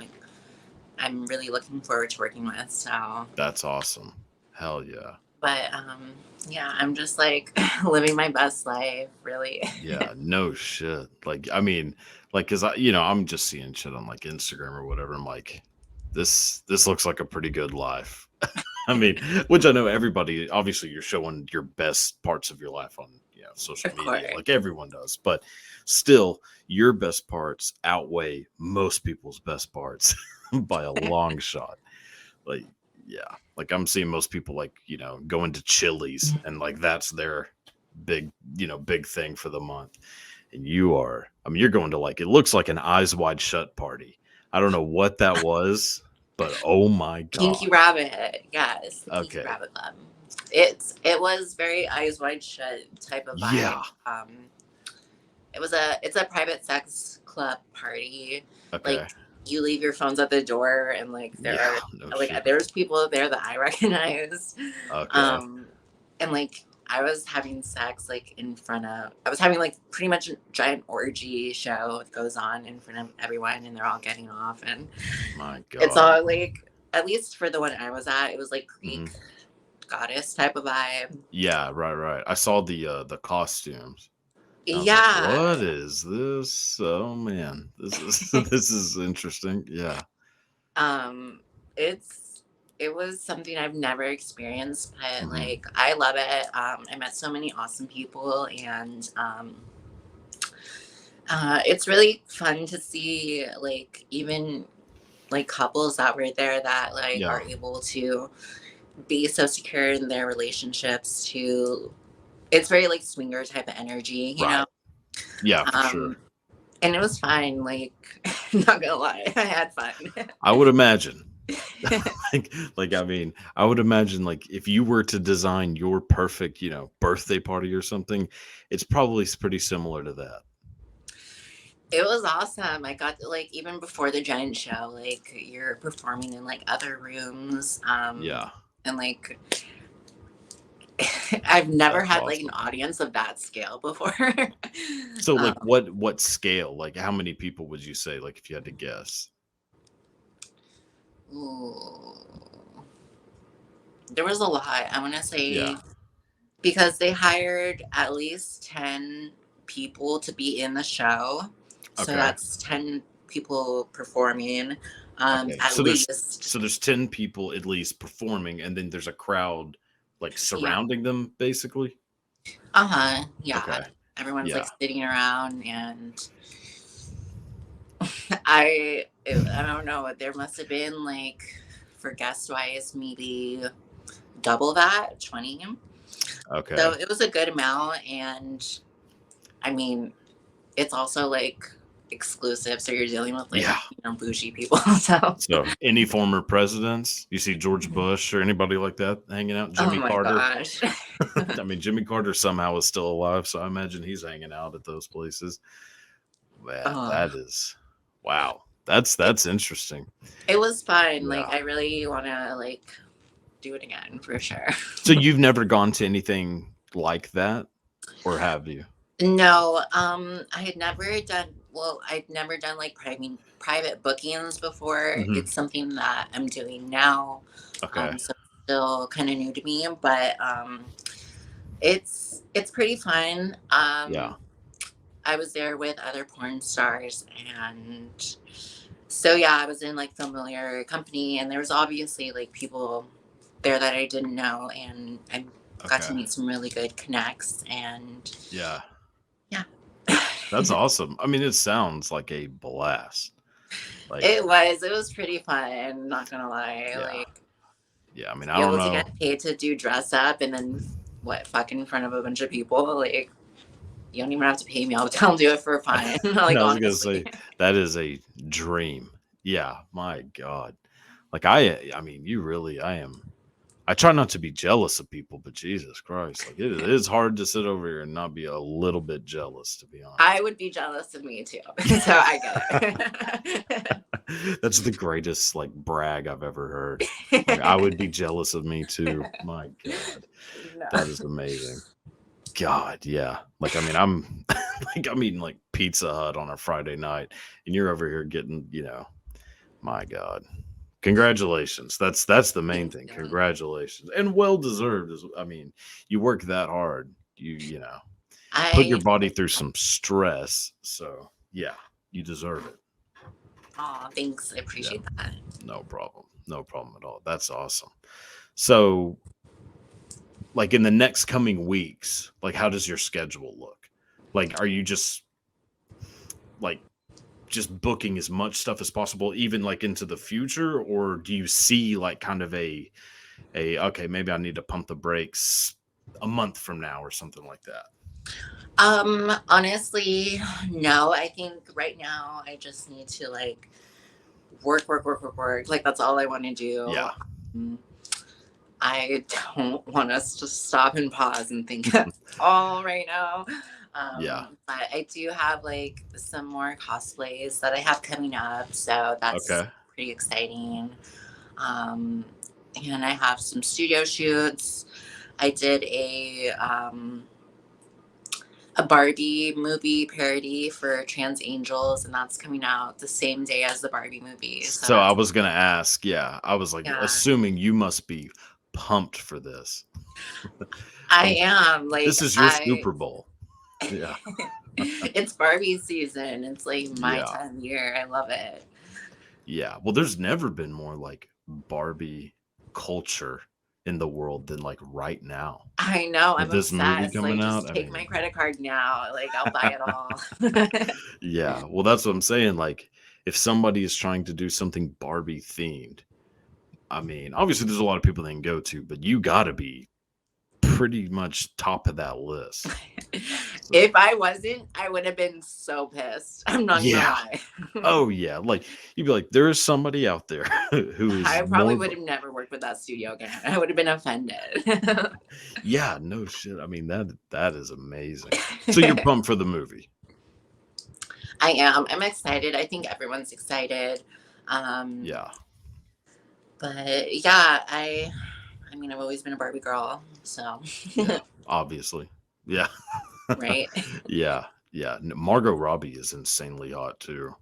I'm really looking forward to working with. So, That's awesome. Hell yeah. but yeah, I'm just like living my best life, really. Yeah, no shit. Like, I mean, like, cause I'm just seeing shit on like Instagram or whatever. I'm like, this looks like a pretty good life. I mean, which I know everybody, obviously you're showing your best parts of your life on, social Of media, course. like everyone does, but still your best parts outweigh most people's best parts by a long shot. Like, yeah, like I'm seeing most people like, going to Chili's and like that's their big, big thing for the month. And you're going to like, it looks like an Eyes Wide Shut party. I don't know what that was, but oh my Kinky God. Rabbit, yes, the Kinky Okay. Rabbit Club. It was very Eyes Wide Shut type of vibe. Yeah. It's a private sex club party. Okay. Like, you leave your phones at the door, and like Yeah. No shit. there's people there that I recognized. Okay. Um, and like I was having sex like in front of, I was having like pretty much a giant orgy show that goes on in front of everyone, and they're all getting off, and My it's God. all like, at least for the one I was at, it was like Hmm. Greek goddess type of vibe. Yeah. Right. Right. I saw the costumes. I was like, Yeah. what is this? Oh man, this is this is interesting. Yeah. Um, it's it was something I've never experienced, but Hmm. like I love it. I met so many awesome people, and it's really fun to see like even like couples that were there that like Yeah. are able to be so secure in their relationships. To It's very like swinger type of energy, you know. Right. Yeah, for sure. Um, and it was fine. Like, not gonna lie, I had fun. I would imagine. like I mean, I would imagine like if you were to design your perfect, birthday party or something, it's probably pretty similar to that. It was awesome. I got to, like, even before the giant show, like you're performing in like other rooms, Yeah. and like I've never That's had like an awesome. audience of that scale before. So like um, what scale? Like how many people would you say like if you had to guess? ooh, there was a lot. I want to Yeah. say, because they hired at least 10 people to be in the show, so Okay. that's 10 people performing, Okay. at So there's least. so there's 10 people at least performing and then there's a crowd like Yeah. surrounding them basically. Uh-huh. Yeah. Okay. Everyone's like Yeah. sitting around, and I don't know, there must have been like, for guest wise, maybe double that, 20. So Okay. it was a good amount, and I mean, it's also like exclusive, so you're dealing with like, Yeah. bougie people. So, So, any former presidents, you see George Bush or anybody like that hanging out? oh Jimmy my Carter. gosh. I mean, Jimmy Carter somehow is still alive, so I imagine he's hanging out at those places. Man, Oh, that is wow. That's interesting. it was fun. Like, Yeah. I really want to like do it again for sure. So you've never gone to anything like that, or have you? No, I'd never done like private bookings before. Hmm. It's something that I'm doing now. Okay. So it's still kind of new to me, but it's pretty fun. Yeah. I was there with other porn stars, and so yeah, I was in like familiar company, and there was obviously like people there that I didn't know, and I got to Okay. meet some really good connects, and Yeah. yeah. That's awesome. I mean, it sounds like a blast. Like, It was pretty fun, not gonna lie. yeah. Like, Yeah. I mean, to I be don't able to know. get paid to do dress up and then what, fuck in front of a bunch of people, like, you don't even have to pay me. I'll do it for fun. Like, I was gonna honestly. say that is a dream. Yeah, my God. Like I mean, you really, I am. I try not to be jealous of people, but Jesus Christ, like it is hard to sit over here and not be a little bit jealous, to be I honest. would be jealous of me too. So I get That's the greatest like brag I've ever heard. Like I would be it. jealous of me too. My God, No. that is amazing. God, yeah. Like I mean, I'm like I'm eating like Pizza Hut on a Friday night, and you're over here getting, my God. Congratulations. That's the main Thank thing. you. Congratulations. And well deserved. I mean, you work that hard. You put your I, body through some stress. So, yeah, you deserve it. oh, thanks. I Yeah. appreciate that. No problem. No problem at all. That's awesome. So, like in the next coming weeks, like how does your schedule look? Like are you like just booking as much stuff as possible even like into the future, or do you see like kind of a okay, maybe I need to pump the brakes a month from now or something like that? Honestly, no. I think right now I just need to like work, work, work, work, work. Like that's all I want to do. Yeah. Um, I don't want us to stop and pause and think that's all right now. Yeah. But I do have like some more cosplays that I have coming up, so that's Okay. pretty exciting. Um, and I have some studio shoots. I did a Barbie movie parody for Trans Angels, and that's coming out the same day as the Barbie movie. So So I that's, was gonna ask, yeah, I was like yeah, assuming you must be pumped for this. I Like am like this is your I. Super Bowl. Yeah. It's Barbie season. It's like my Yeah. time of year. I love it. Yeah. Well, there's never been more like Barbie culture in the world than like right now. I know. With I'm this movie obsessed. coming Like, out, just I take my mean, credit card now. Like, I'll buy it all. yeah. Well, that's what I'm saying. Like, if somebody is trying to do something Barbie themed, I mean, obviously there's a lot of people they can go to, but you got to be pretty much top of that list. So, If I wasn't, I would have been so pissed. I'm not gonna yeah. lie. Oh, yeah. Like, you'd be like, there is somebody out there who is I probably more. would have never worked with that studio again. I would have been offended. Yeah, no shit. I mean, that is amazing. So you're pumped for the movie. I am. I'm excited. I think everyone's excited. Um, Yeah. but yeah, I mean, I've always been a Barbie girl, so Yeah. Obviously. Yeah. right. Yeah. Yeah. Margot Robbie is insanely hot too.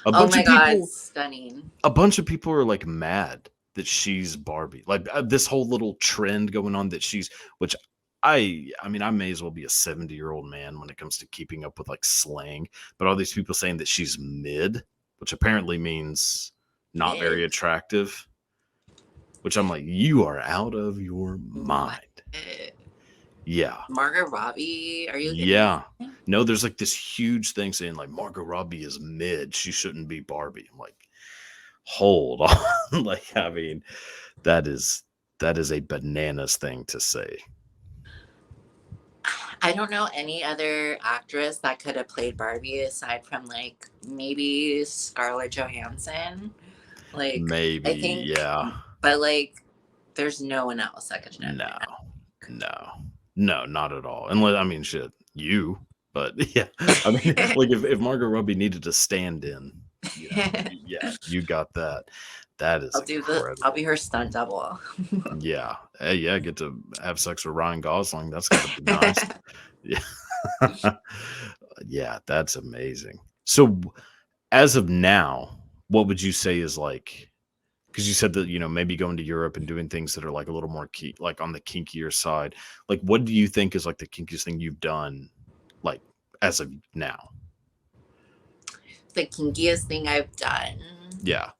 A Oh bunch my of god, people stunning. a bunch of people are like mad that she's Barbie. Like this whole little trend going on that she's, which I mean I may as well be a 70-year-old man when it comes to keeping up with like slang, but all these people saying that she's mid, which apparently means not very Mid. attractive, which I'm like, you are out of your What? mind. Yeah. Margot Robbie? Are you kidding me? Yeah. No, there's like this huge thing saying like Margot Robbie is mid. She shouldn't be Barbie. I'm like, hold on. Like, I mean, that is a bananas thing to say. I don't know any other actress that could have played Barbie aside from like maybe Scarlett Johansson. Like, I Maybe, think, yeah. but like, there's no one else that could have done No. it. No. No, not at all. Unless I mean shit, you. But yeah. I mean, like if Margot Robbie needed to stand in, yeah, you got that. That is I'll incredible. be her stunt double. Yeah. Hey, yeah, get to have sex with Ryan Gosling. That's gotta be nice. Yeah. Yeah, that's amazing. So as of now, what would you say is like, because you said that, maybe going to Europe and doing things that are like a little more key, like on the kinkier side. Like, what do you think is like the kinkiest thing you've done, like as of now? The kinkiest thing I've done. Yeah.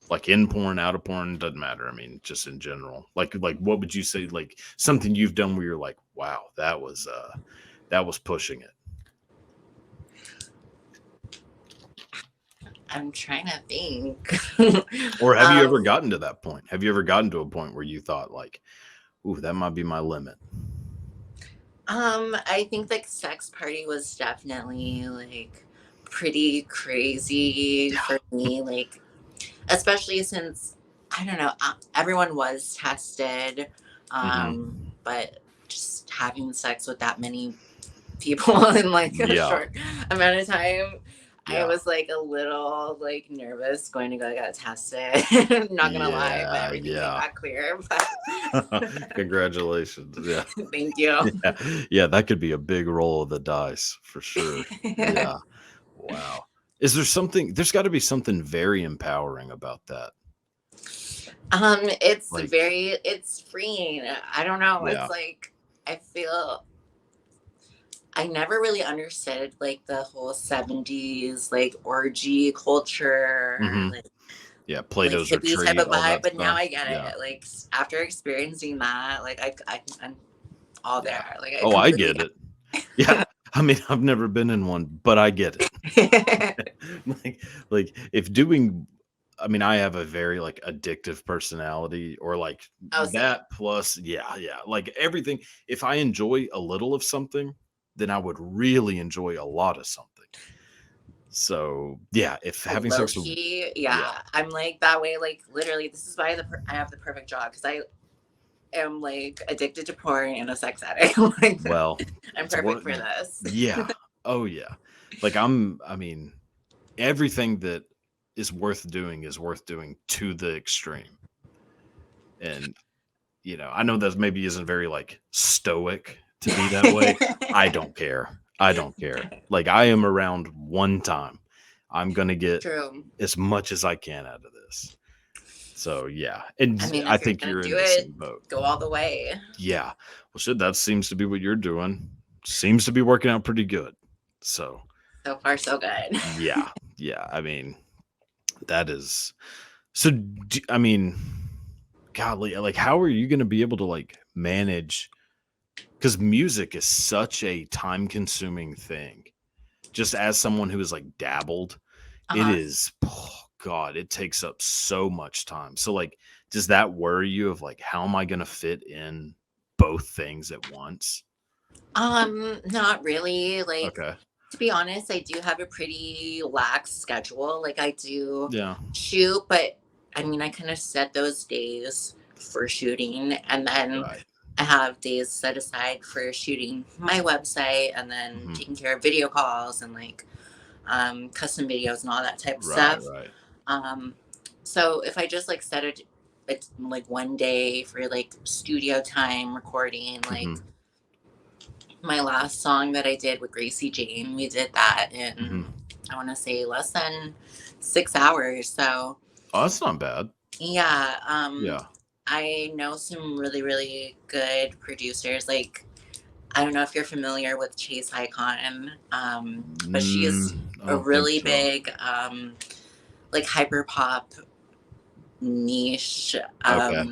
Like in porn, out of porn, doesn't matter. I mean, just in general. Like what would you say, like something you've done where you're like, wow, that was pushing it. I'm trying to think. Or have you ever gotten to that point? Have you ever gotten to a point where you thought like, ooh, that might be my limit? I think like sex party was definitely like pretty crazy Yeah. for me. Like, especially since I don't know, everyone was tested, but just having sex with that many people in like a Yeah. short amount of time, I Yeah. was like a little like nervous going to go get tested. Not gonna lie, but Yeah. everything came Yeah. back clear. But Congratulations. Yeah. thank you. Yeah. Yeah. That could be a big roll of the dice for sure. Yeah. Wow. Is there something, there's got to be something very empowering about that. Like, It's freeing. I don't know. It's yeah. like I feel I never really understood like the whole 70s like orgy culture, Hmm. Yeah. like Plato's hippie type retreat, of all vibe, that but now stuff. I get Yeah. it. Like after experiencing that, like I'm all Yeah. there. Like I Oh, I completely get it. Yeah. I mean, I've never been in one, but I get it. get Like if doing, I mean, I have a very like addictive personality, or like Oh, same. that plus, yeah, like everything. If I enjoy a little of something, then I would really enjoy a lot of something. So yeah, if having Low sex with, key, yeah, yeah. I'm like that way. Like literally, this is why I have the perfect job because I am like addicted to porn and a sex addict. Like well, I'm it's perfect work. for this. Yeah, oh yeah. Like I mean, everything that is worth doing to the extreme. And I know that maybe isn't very like stoic to be that way. I don't care. I don't care. Like I am around one time. I'm gonna get True. as much as I can out of this. So yeah. I And mean, I if you're think gonna you're in do the it, same boat. go all the way. Yeah. Well shit, that seems to be what you're doing. Seems to be working out pretty good. So So far, so good. yeah. Yeah. I mean, that is so I mean, golly, like how are you gonna be able to like manage, because music is such a time consuming thing. Just as someone who is like dabbled, it Uh-huh. is, oh God, it takes up so much time. So like, does that worry you of like, how am I going to fit in both things at once? Not really. Like, Okay. to be honest, I do have a pretty lax schedule. Like, I do Yeah. shoot, but I mean, I kind of set those days for shooting, and then Right. I have days set aside for shooting my website, and then Hmm. taking care of video calls and like custom videos and all that type of Right. stuff. Right. Um, so if I just like set it, it's like one day for like studio time recording, Hmm. like my last song that I did with Gracie Jane, we did that Hmm. in I want to say less than 6 hours. So Oh, that's not bad. yeah, Yeah. I know some really really good producers. Like I don't know if you're familiar with Chase Icon, but she is I a don't think really so. big like hyper pop niche Okay.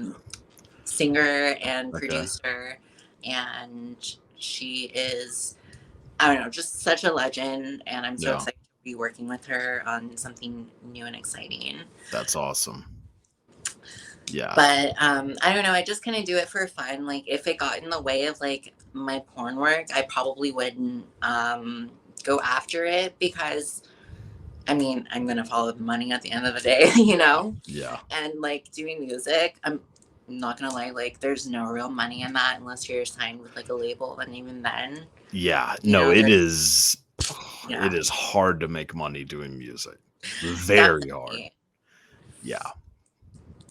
singer and Okay. producer, and she is I don't know, just such a legend, and I'm so Yeah. excited to be working with her on something new and exciting. That's awesome. Yeah. But I don't know, I just kind of do it for fun. Like if it got in the way of like my porn work, I probably wouldn't go after it because I mean, I'm gonna follow the money at the end of the day, you know? Yeah. And like doing music, I'm not gonna lie, like there's no real money in that unless you're signed with like a label, and even then, Yeah, you no, know, it there's is. It yeah, is hard to make money doing music. Very hard. definitely. Yeah.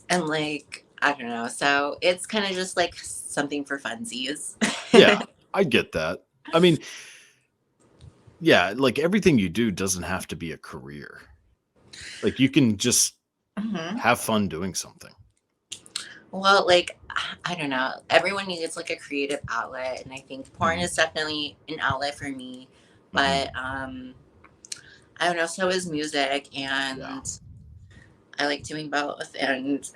And like, I don't know. So it's kind of just like something for funsies. Yeah, I get that. I mean, yeah, like everything you do doesn't have to be a career. Like you can just Hmm. have fun doing something. Well, like, I don't know. Everyone needs like a creative outlet. And I think porn Mhm. is definitely an outlet for me. Mhm. But I don't know, so is music, Yeah. and I like doing both. And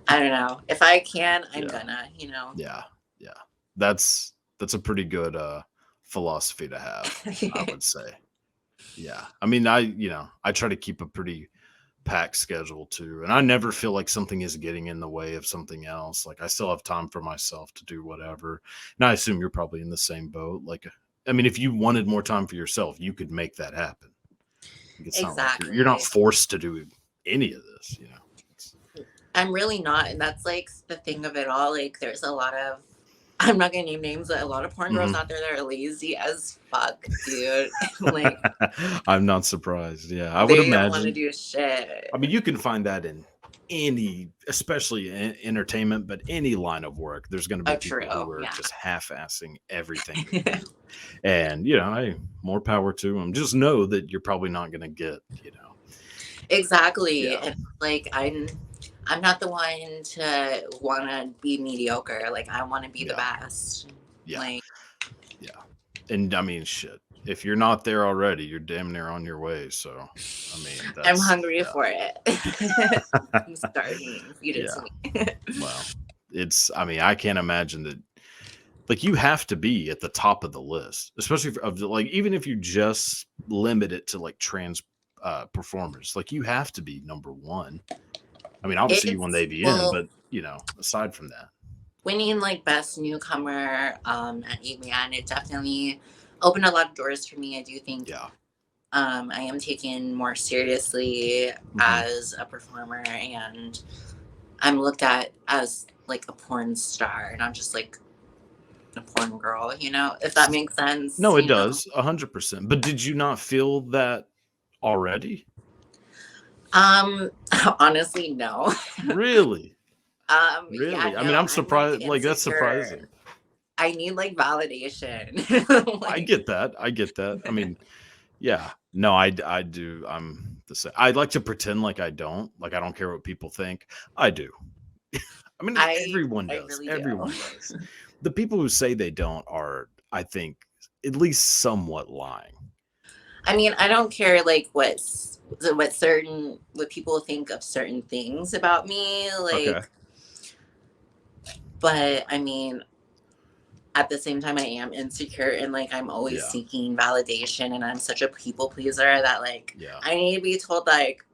I don't know. If I can, I'm Yeah. gonna, you know. Yeah. Yeah. That's a pretty good philosophy to have, I would say. Yeah. I mean, I try to keep a pretty packed schedule too, and I never feel like something is getting in the way of something else. Like I still have time for myself to do whatever. And I assume you're probably in the same boat. Like I mean, if you wanted more time for yourself, you could make that happen. Like, it's not like you're not Exactly. forced to do any of this, you know. It's, I'm really not. And that's like the thing of it all. Like, there's a lot of, I'm not gonna name names, but a lot of porn girls Mhm. out there that are lazy as fuck, dude. Like, I'm not surprised. Yeah, I would they don't want to imagine. do shit. I mean, you can find that in any, especially entertainment, but any line of work. There's going to be Oh, people true. who are Yeah. just half-assing everything they do, and hey, more power to them. Just know that you're probably not going to get, Exactly. yeah, And like, I'm not the one to want to be mediocre. Like, I want to be the yeah, best. yeah, Like, yeah. And I mean, shit. If you're not there already, you're damn near on your way. So, I mean, I'm that's hungry yeah, for it. I'm starving. Feed it yeah. to me. Well, it's. I mean, I can't imagine that. Like you have to be at the top of the list, especially like even if you just limit it to like trans performers, like you have to be number one. I mean, obviously you won the It's, AVN, well, but aside from that, winning like best newcomer at AVN, it definitely opened a lot of doors for me. I do think yeah, I am taken more seriously hmm, as a performer, and I'm looked at as like a porn star, and I'm just like a porn girl, if that makes sense, no, it does 100%. But did you not feel that already? Um, honestly, no. Really, Yeah, really? I mean, no, I'm I'm like surprised. Like that's insecure. surprising. I need like validation. I Like, get that. I get that. I mean, yeah. No, I do. I'm the same. I like to pretend like I don't. Like I don't care what people think. I do. I mean, I everyone I does. really do. Everyone does. The people who say they don't are, I think, at least somewhat lying. I mean, I don't care like what people think of certain things about me, Okay. like, but I mean, at the same time I am insecure, and like I'm always Yeah. seeking validation, and I'm such a people pleaser that like Yeah. I need to be told like,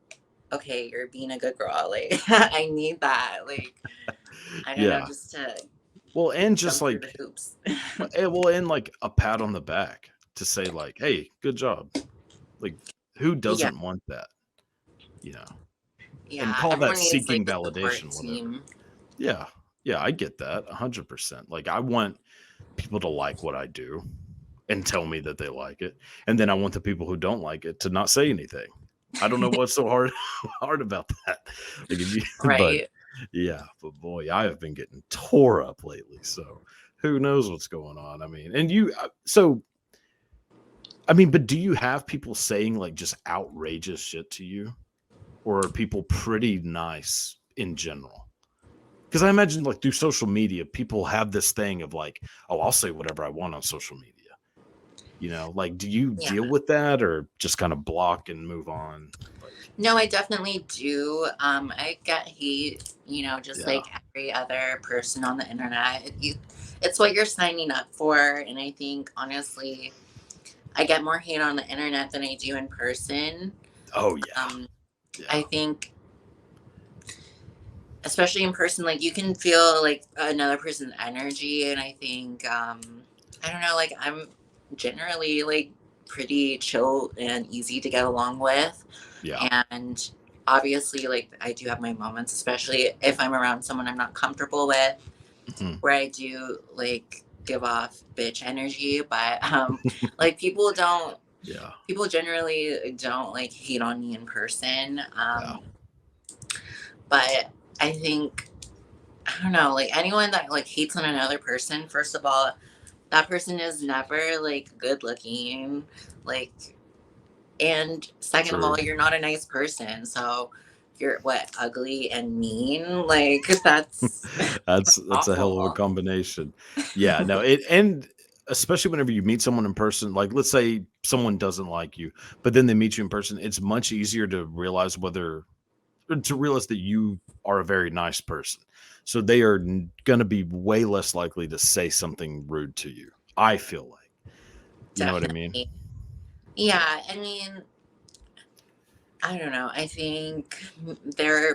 okay, you're being a good girl. Like I need that. Like, I don't know, Yeah. just to Well, and just jump through the like, hoops. and like a pat on the back to say like, "Hey, good job." Like, who Yeah. doesn't want that? You know, and Yeah. call that Everyone needs like seeking a support validation, whatever. team. Yeah. Yeah, I get that 100%. Like, I want people to like what I do and tell me that they like it. And then I want the people who don't like it to not say anything. I don't know what's so hard about that. Like if you but Right. yeah, but boy, I have been getting tore up lately. So who knows what's going on? I mean, and so I mean, but do you have people saying like just outrageous shit to you? Or are people pretty nice in general? Because I imagine like through social media, people have this thing of like, oh, I'll say whatever I want on social media. Like, do you Yeah. deal with that or just kind of block and move on? Like, No, I definitely do. I get hate, just yeah, like every other person on the internet. It's what you're signing up for. And I think, honestly, I get more hate on the internet than I do in person. oh yeah, Um, yeah, I think, especially in person, like you can feel like another person's energy. And I think, I don't know, like I'm generally like pretty chill and easy to get along with. yeah, And obviously, like I do have my moments, especially if I'm around someone I'm not comfortable with, mhm, where I do like give off bitch energy. But like yeah, people generally don't like hate on me in person. yeah, But I think, I don't know, like anyone that like hates on another person, first of all, that person is never like good looking. Like, and second of all, true. you're not a nice person. So you're what, ugly and mean? Like, that's That's a hell of a awful. combination. Yeah, no, it and especially whenever you meet someone in person, like let's say someone doesn't like you, but then they meet you in person, it's much easier to realize that you are a very nice person. So they are going to be way less likely to say something rude to you. I feel like, you know what I mean? Definitely. Yeah, I mean, I don't know. I think there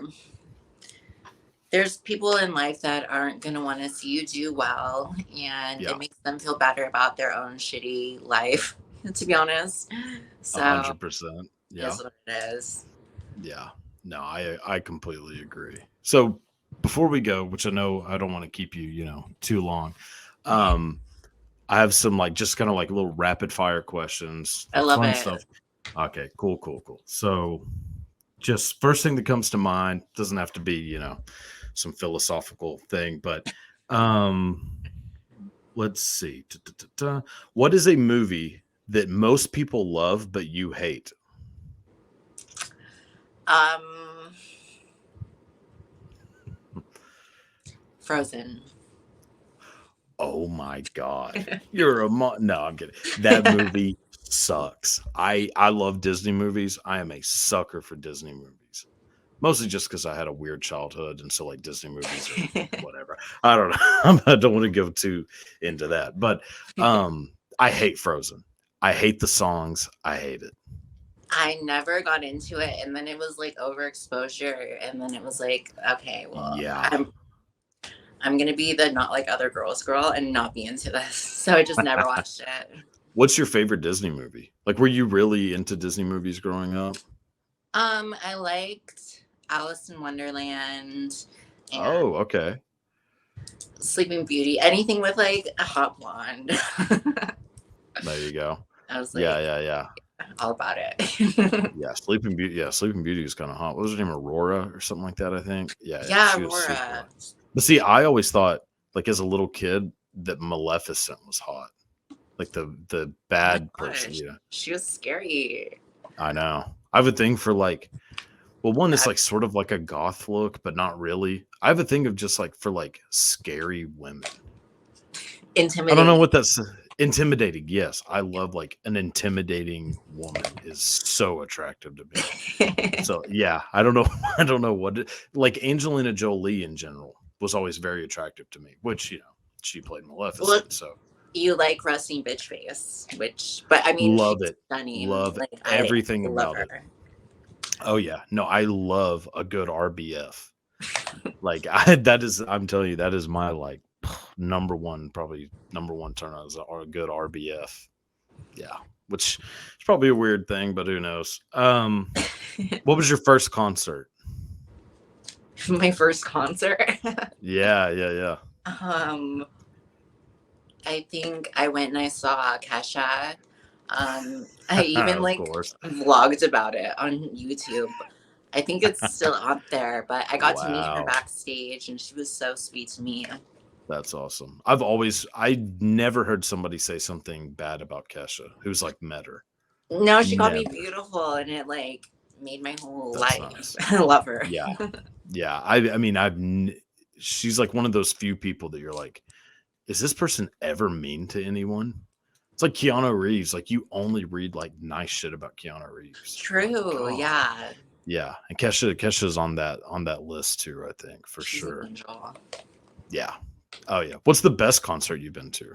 there's people in life that aren't going to want to see you do well, and Yeah, it makes them feel better about their own shitty life, to be honest. a So, hundred percent. it Yeah, is what it is. yeah. No, I completely agree. So before we go, which I know I don't want to keep you, too long. Um, I have some like just kind of like little rapid fire questions, I like love fun it. stuff. Okay, cool, cool, cool. So just first thing that comes to mind, doesn't have to be, some philosophical thing, but um let's see. What is a movie that most people love but you hate? Um, Frozen. Oh my god. You're no, I'm kidding. That movie sucks. I love Disney movies. I am a sucker for Disney movies. Mostly just because I had a weird childhood, and so like Disney movies are whatever. I don't know. I don't want to go too into that, but I hate Frozen. I hate the songs. I hate it. I never got into it, and then it was like overexposure, and then it was like, okay, well, Yeah. I'm gonna be the not like other girls girl and not be into this. So I just never watched it. What's your favorite Disney movie? Like, were you really into Disney movies growing up? I liked Alice in Wonderland and Oh, okay. Sleeping Beauty. Anything with like a hot blonde. There you go. I was Yeah, like yeah, yeah. all about it. Yeah, Sleeping Beauty. Yeah, Sleeping Beauty is kind of hot. What was her name? Aurora or something like that, I think. Yeah, yeah. Yeah, She was super Aurora. hot. But see, I always thought, like as a little kid, that Maleficent was hot. Like the Oh my bad person, gosh, yeah. she was scary. I know. I have a thing for like, well, one is Uh, like sort of like a goth look, but not really. I have a thing of just like for like scary women. I don't know Intimidating. what that's intimidating. Yes, I love like an intimidating woman is so attractive to me. So yeah, I don't know. I don't know like Angelina Jolie in general was always very attractive to me, which she played Well, Maleficent. So you like rusty bitch face, but I mean, she's love it, stunning. love Like everything I love about her. it. Oh yeah, no, I love a good RBF. Like I'm telling you, that is my like number one, probably number one turn on is a good RBF. Yeah, which is probably a weird thing, but who knows? What was your first concert? My first concert. Yeah, yeah, yeah. um, I think I went and I saw Kesha. I even Of like course. vlogged about it on YouTube. I think it's still up there, but I got to meet her Wow. backstage and she was so sweet to me. That's awesome. I never heard somebody say something bad about Kesha, who's like met her. No, she got me Never. beautiful and it like made my whole That's life. nice. I love her. Yeah. Yeah. I mean, she's like one of those few people that you're like, is this person ever mean to anyone? It's like Keanu Reeves. Like you only read like nice shit about Keanu Reeves. You're like, True, God. yeah. Yeah. And Kesha's on that list too, I think, for She's an sure. angel. Yeah. Oh yeah. What's the best concert you've been to?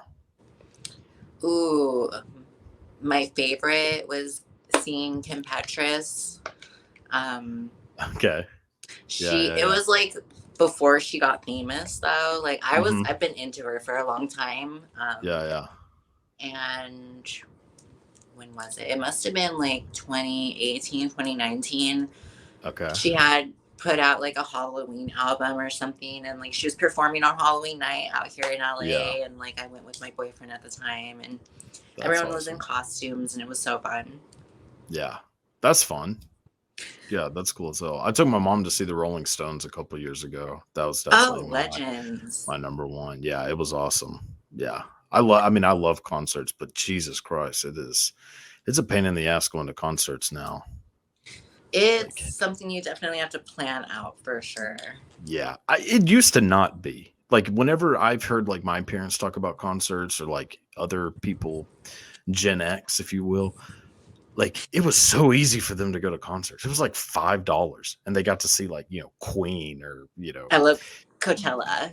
Ooh, my favorite was seeing Kim Petras. Um, Okay. Yeah, yeah, it yeah. was like before she got famous though. Like Mhm. I've been into her for a long time. Yeah, yeah. And when was it? It must have been like 2018, 2019. Okay. She had put out like a Halloween album or something, and like she was performing on Halloween night out here in Yeah, LA, and like I went with my boyfriend at the time, and that's everyone was in awesome. costumes and it was so fun. Yeah, that's fun. Yeah, that's cool as hell. I took my mom to see the Rolling Stones a couple years ago. That was definitely Oh, my legends. my number one. Yeah, it was awesome. Yeah, I love concerts, but Jesus Christ, it's a pain in the ass going to concerts now. It's Like, something you definitely have to plan out for sure. yeah, it used to not be. Like whenever I've heard like my parents talk about concerts or like other people, Gen X, if you will, like it was so easy for them to go to concerts. It was like $5 and they got to see like, Queen or, I love Coachella.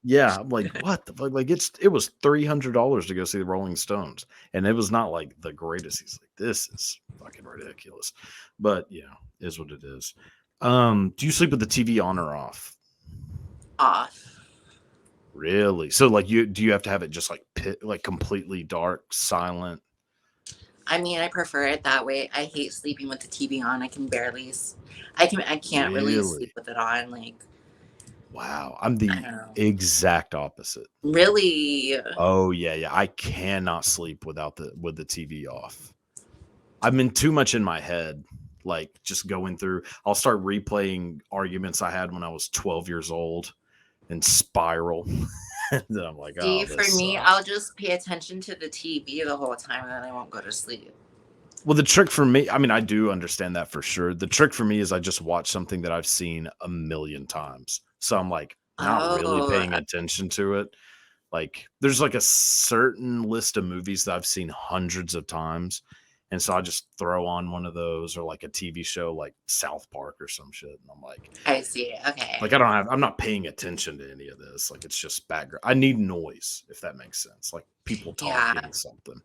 yeah. I'm like, what the fuck? Like it was $300 to go see the Rolling Stones. And it was not like the greatest. He's like, this is fucking ridiculous. But is what it is. Do you sleep with the TV on or off? Off. Really? So like do you have to have it just like like completely dark, silent? I mean, I prefer it that way. I hate sleeping with the TV on. I can't really sleep Really? with it on. Like, Wow. I'm I the don't know. exact opposite. Really? Oh yeah. I cannot sleep with the TV off. I'm in too much in my head, like just going through. I'll start replaying arguments I had when I was 12 years old and spiral. And then I'm like, See, oh, for this me, sucks. I'll just pay attention to the TV the whole time and then I won't go to sleep. Well, the trick for me, I mean, I do understand that for sure. The trick for me is I just watch something that I've seen a million times. So I'm like not really Oh, paying attention to it. Like there's like a certain list of movies that I've seen hundreds of times. And so I just throw on one of those or like a TV show like South Park or some shit. And I'm I see. Okay. like I'm not paying attention to any of this. Like it's just background. I need noise, if that makes sense. Like people Yeah. talking something.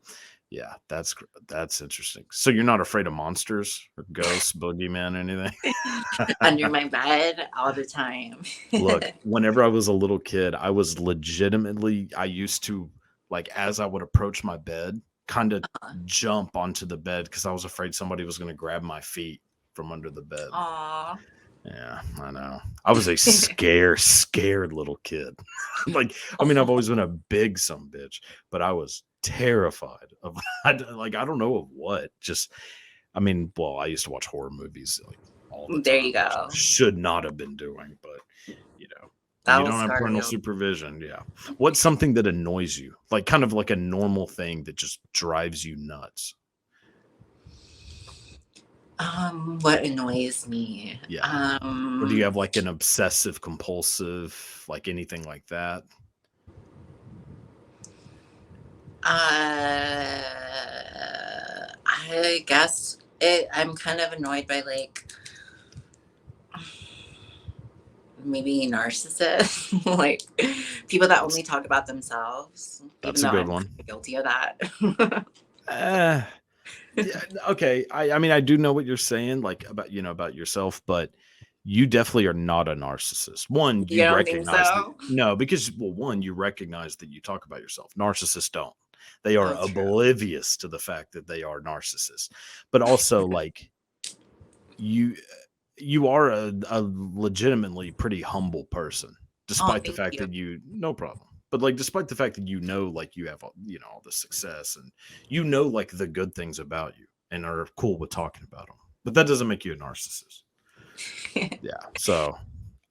Yeah, that's interesting. So you're not afraid of monsters or ghosts, boogeyman, anything? Under my bed all the time. Look, whenever I was a little kid, I used to, like, as I would approach my bed, kind of jump onto the bed because I was afraid somebody was going to grab my feet from under the bed. Aw. Yeah, I know. I was a scared little kid. Like, I mean, I've always been a big some bitch, but I was terrified of, I don't know of what. Just, I mean, well, I used to watch horror movies like all the There time, you which I go. should not have been doing, but when That you will don't have scar parental you. supervision, yeah. What's something that annoys you? Like kind of like a normal thing that just drives you nuts. What annoys me? Yeah. Or do you have like an obsessive compulsive, like anything like that? I guess I'm kind of annoyed by like maybe narcissists, like people that That's only talk about themselves, even that's a though good I'm one. guilty of that. Uh, yeah, okay. I mean, I do know what you're saying, like about yourself, but you definitely are not a narcissist. One, You you don't think recognize that so? no, because well, one, you recognize that you talk about yourself. Narcissists don't. They are Oh, true. oblivious to the fact that they are narcissists. But also, like you, you are a legitimately pretty humble person, Oh, despite the thank fact you. that no problem. But like, despite the fact that like you have all the success and like the good things about you and are cool with talking about them, but that doesn't make you a narcissist. Yeah. So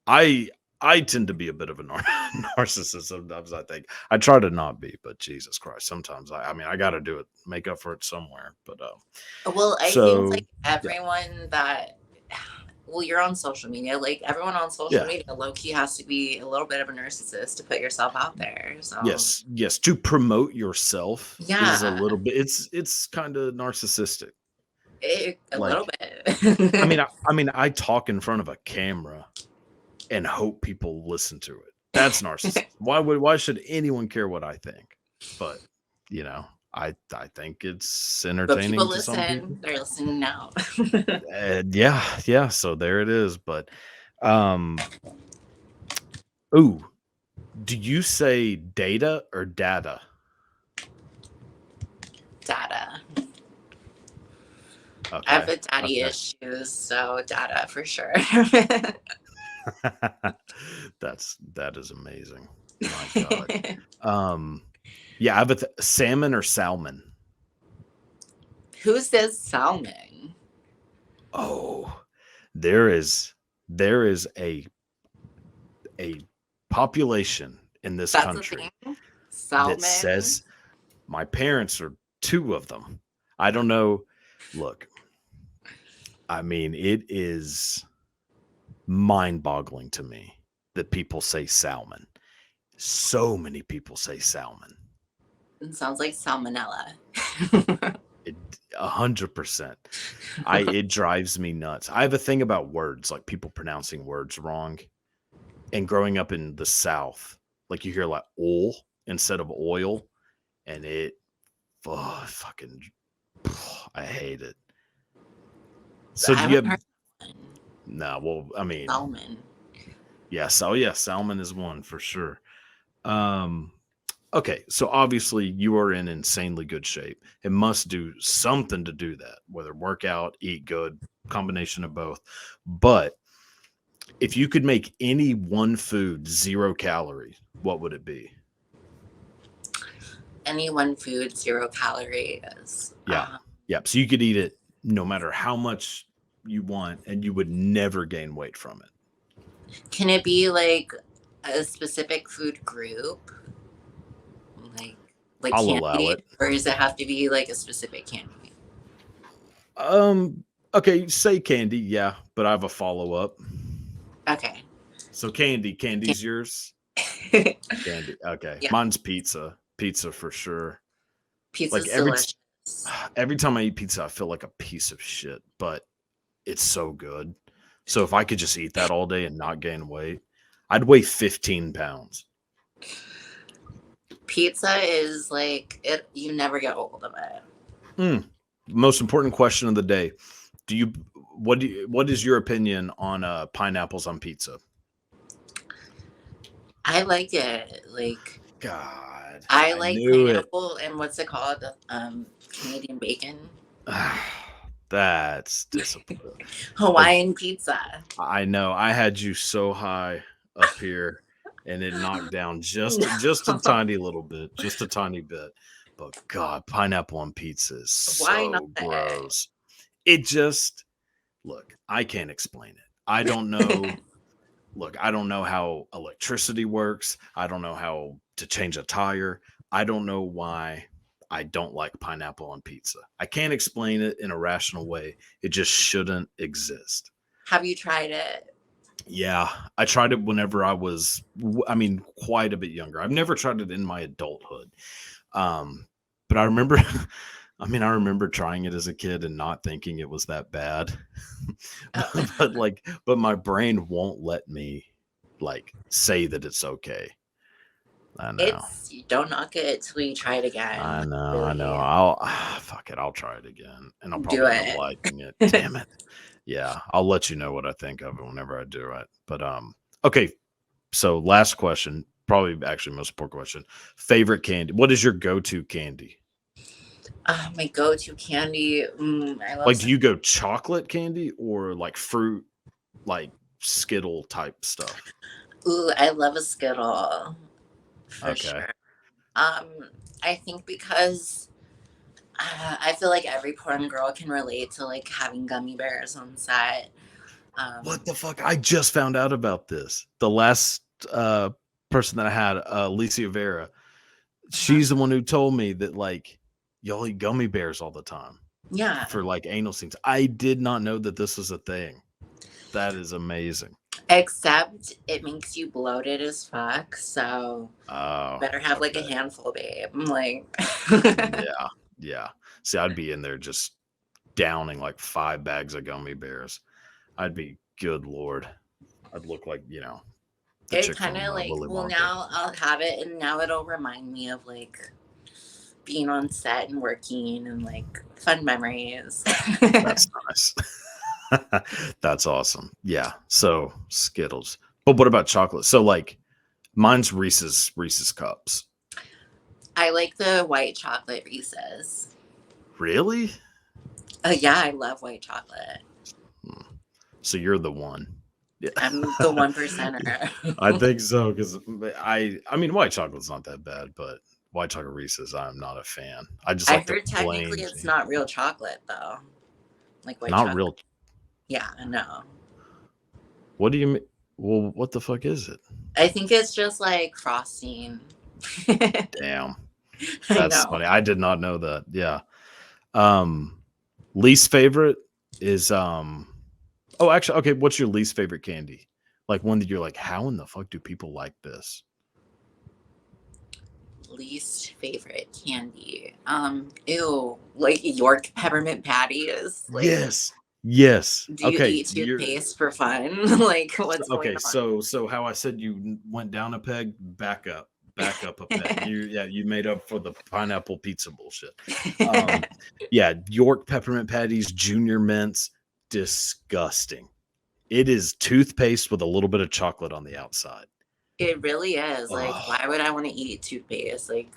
I tend to be a bit of a narcissist sometimes. I think I try to not be, but Jesus Christ, sometimes I mean I got to do it, make up for it somewhere. But Well, I think so like yeah, everyone that well, you're on social media. Like everyone on social yeah. media, low key has to be a little bit of a narcissist to put yourself out there. So Yes, to promote yourself is a yeah, little bit it's kind of narcissistic. a little Like bit. I mean I talk in front of a camera and hope people listen to it. That's narcissism. Why should anyone care what I think? But, I think it's But people entertaining to some people. listen. They're listening now. Yeah, so there it is, but um ooh, do you say data or data? Data. I have Okay. a daddy Okay. issues, so data for sure. That is amazing. My God. Um, yeah, I have salmon or salmon. Who says salmon? Oh, there is a population in this That's a country thing. that Salmon. says my parents are two of them. I don't know. Look, I mean, it is mind-boggling to me that people say salmon. So many people say salmon. It sounds like salmonella. 100%. It drives me nuts. I have a thing about words, like people pronouncing words wrong. And growing up in the South, like you hear like oil instead of oil, and fucking, I hate it. So I do you haven't have? heard one. No, well, I mean, Salmon. yeah. So yeah, salmon is one for sure. Um, okay, so obviously you are in insanely good shape. It must do something to do that, whether work out, eat good, combination of both. But if you could make any one food 0 calories, what would it be? Any one food, 0 calories. Yeah. Yep. So you could eat it no matter how much you want, and you would never gain weight from it. Can it be like a specific food group? Like I'll allow candy? it. Or does it have to be like a specific candy? Okay, say candy, yeah, but I have a follow-up. Okay. So candy's yours? Candy. Okay. Yeah. Mine's pizza. Pizza for sure. Like Pizza's delicious. every time I eat pizza, I feel like a piece of shit, but it's so good. So if I could just eat that all day and not gain weight, I'd weigh 15 pounds. Pizza is like it. You never get old of it. Most important question of the day. What is your opinion on pineapples on pizza? I like it. Like God, I I like knew it. pineapple and what's it called? Canadian bacon. That's disappointing. Hawaiian pizza. I know. I had you so high up here, and it knocked down just a tiny little bit, just a tiny bit. But God, pineapple on pizza is Why so not? gross. It just look. I can't explain it. I don't know. Look, I don't know how electricity works. I don't know how to change a tire. I don't know why I don't like pineapple on pizza. I can't explain it in a rational way. It just shouldn't exist. Have you tried it? Yeah, I tried it whenever I was, quite a bit younger. I've never tried it in my adulthood. But I remember, I remember trying it as a kid and not thinking it was that bad. Oh. but my brain won't let me say that it's okay. I know. You don't knock it till you try it again. I know. Really. I know. Fuck it. I'll try it again, and I'll probably end up liking it. Damn it. Yeah, I'll let you know what I think of it whenever I do it. But okay. So last question, probably actually most important question: favorite candy. What is your go-to candy? My go-to candy. I love. Do you go chocolate candy or like fruit, like Skittle type stuff? Ooh, I love a Skittle. For Okay. sure. I think because I feel like every porn girl can relate to like having gummy bears on set. What the fuck? I just found out about this. The last person that I had, Alicia Vera, she's the one who told me that y'all eat gummy bears all the time. Yeah. For anal scenes. I did not know that this was a thing. That is amazing. Except it makes you bloated as fuck, so better have okay. a handful, babe. I'm like, yeah. See, I'd be in there just downing 5 bags of gummy bears. I'd be, good Lord. I'd look like, the it kind of Willy now I'll have it, and now it'll remind me of being on set and working and fun memories. That's nice. That's awesome. Yeah. So Skittles. But what about chocolate? So mine's Reese's Cups. I like the white chocolate Reese's. Really? Yeah, I love white chocolate. So you're the one. Yeah. I'm the 1%er. I think so, because white chocolate's not that bad, but white chocolate Reese's, I'm not a fan. I heard technically it's not real chocolate though. White not chocolate. Real. Yeah, no. What do you mean? Well, what the fuck is it? I think it's just frosting. Damn. That's funny. I did not know that. Yeah. Least favorite is oh, actually, okay, what's your least favorite candy? One that you're how in the fuck do people like this? Least favorite candy. Ew, like York peppermint patties. Like, Yes. Yes. do you Okay. eat You're toothpaste for fun? Like, what's going okay. on? So how I said you went down a peg, back up a peg. You made up for the pineapple pizza bullshit. Um, yeah, York peppermint patties, junior mints, disgusting. It is toothpaste with a little bit of chocolate on the outside. It really is. Like, Oh, why would I want to eat toothpaste? Like,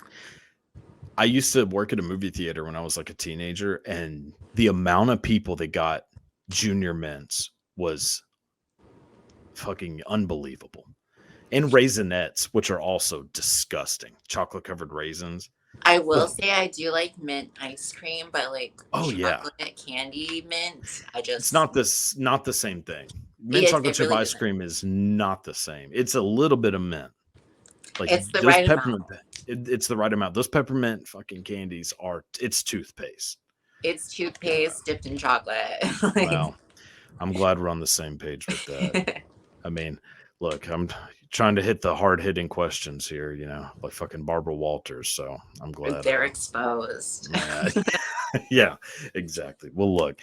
I used to work at a movie theater when I was like a teenager, and the amount of people that got junior mints was fucking unbelievable. And raisinets, which are also disgusting. Chocolate covered raisins. I will Ugh. say I do like mint ice cream, but like Oh yeah. chocolate candy mint, It's not the same thing. Mint chocolate it chip really ice isn't. cream is not the same. It's a little bit of mint. Like It's the those right amount. peppermint it's the right amount. Those peppermint fucking candies are it's toothpaste. It's toothpaste dipped in chocolate. Like, Well, I'm glad we're on the same page with that. I mean, look, I'm trying to hit the hard hitting questions here, like fucking Barbara Walters. So I'm glad. they're exposed. Yeah, yeah, exactly. Well, look,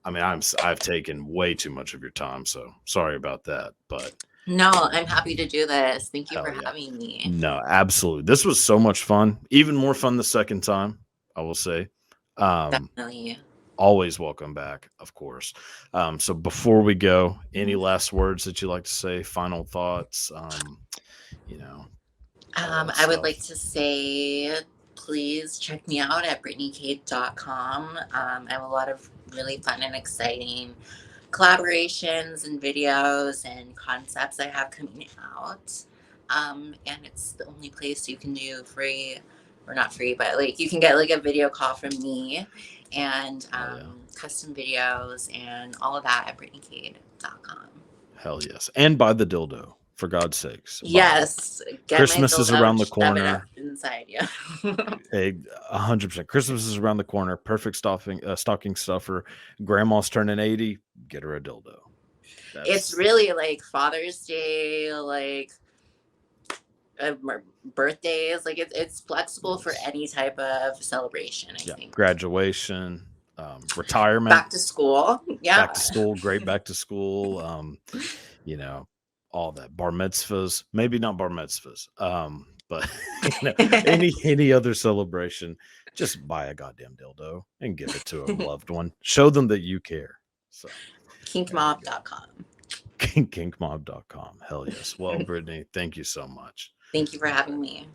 I mean, I've taken way too much of your time, so sorry about that. But No, I'm happy to do this. Thank you for hell yeah, having me. no, absolutely. This was so much fun. Even more fun the second time, I will say. Um, Definitely. Always welcome back, of course. So before we go, any last words that you like to say? Final thoughts? You know, all that I would stuff. like to say, please check me out at BrittneyKade.com. I have a lot of really fun and exciting collaborations and videos and concepts I have coming out. And it's the only place you can do free, or not free, but like you can get like a video call from me and Hell yeah. custom videos and all of that at BrittneyKade.com. Hell yes. And buy the dildo, for God's sakes. Buy it. Yes, get my Christmas is dildo, around the shove it up corner. inside you. 100%. Christmas is around the corner. Perfect stocking stuffer. Grandma's turning 80. Get her a dildo. It's That's really like Father's Day, like uh, birthdays. Like it's flexible for yes. any type of celebration. I Yeah. think Graduation, retirement, back to school. back Yeah, to school, great back to school. You know, all that bar mitzvahs, maybe not bar mitzvahs. But any other celebration, just buy a goddamn dildo and give it to a loved one. Show them that you care. So there you go. kinkmob.com. Kinkmob.com. Hell yes. Well, Brittney, thank you so much. Thank you for having me.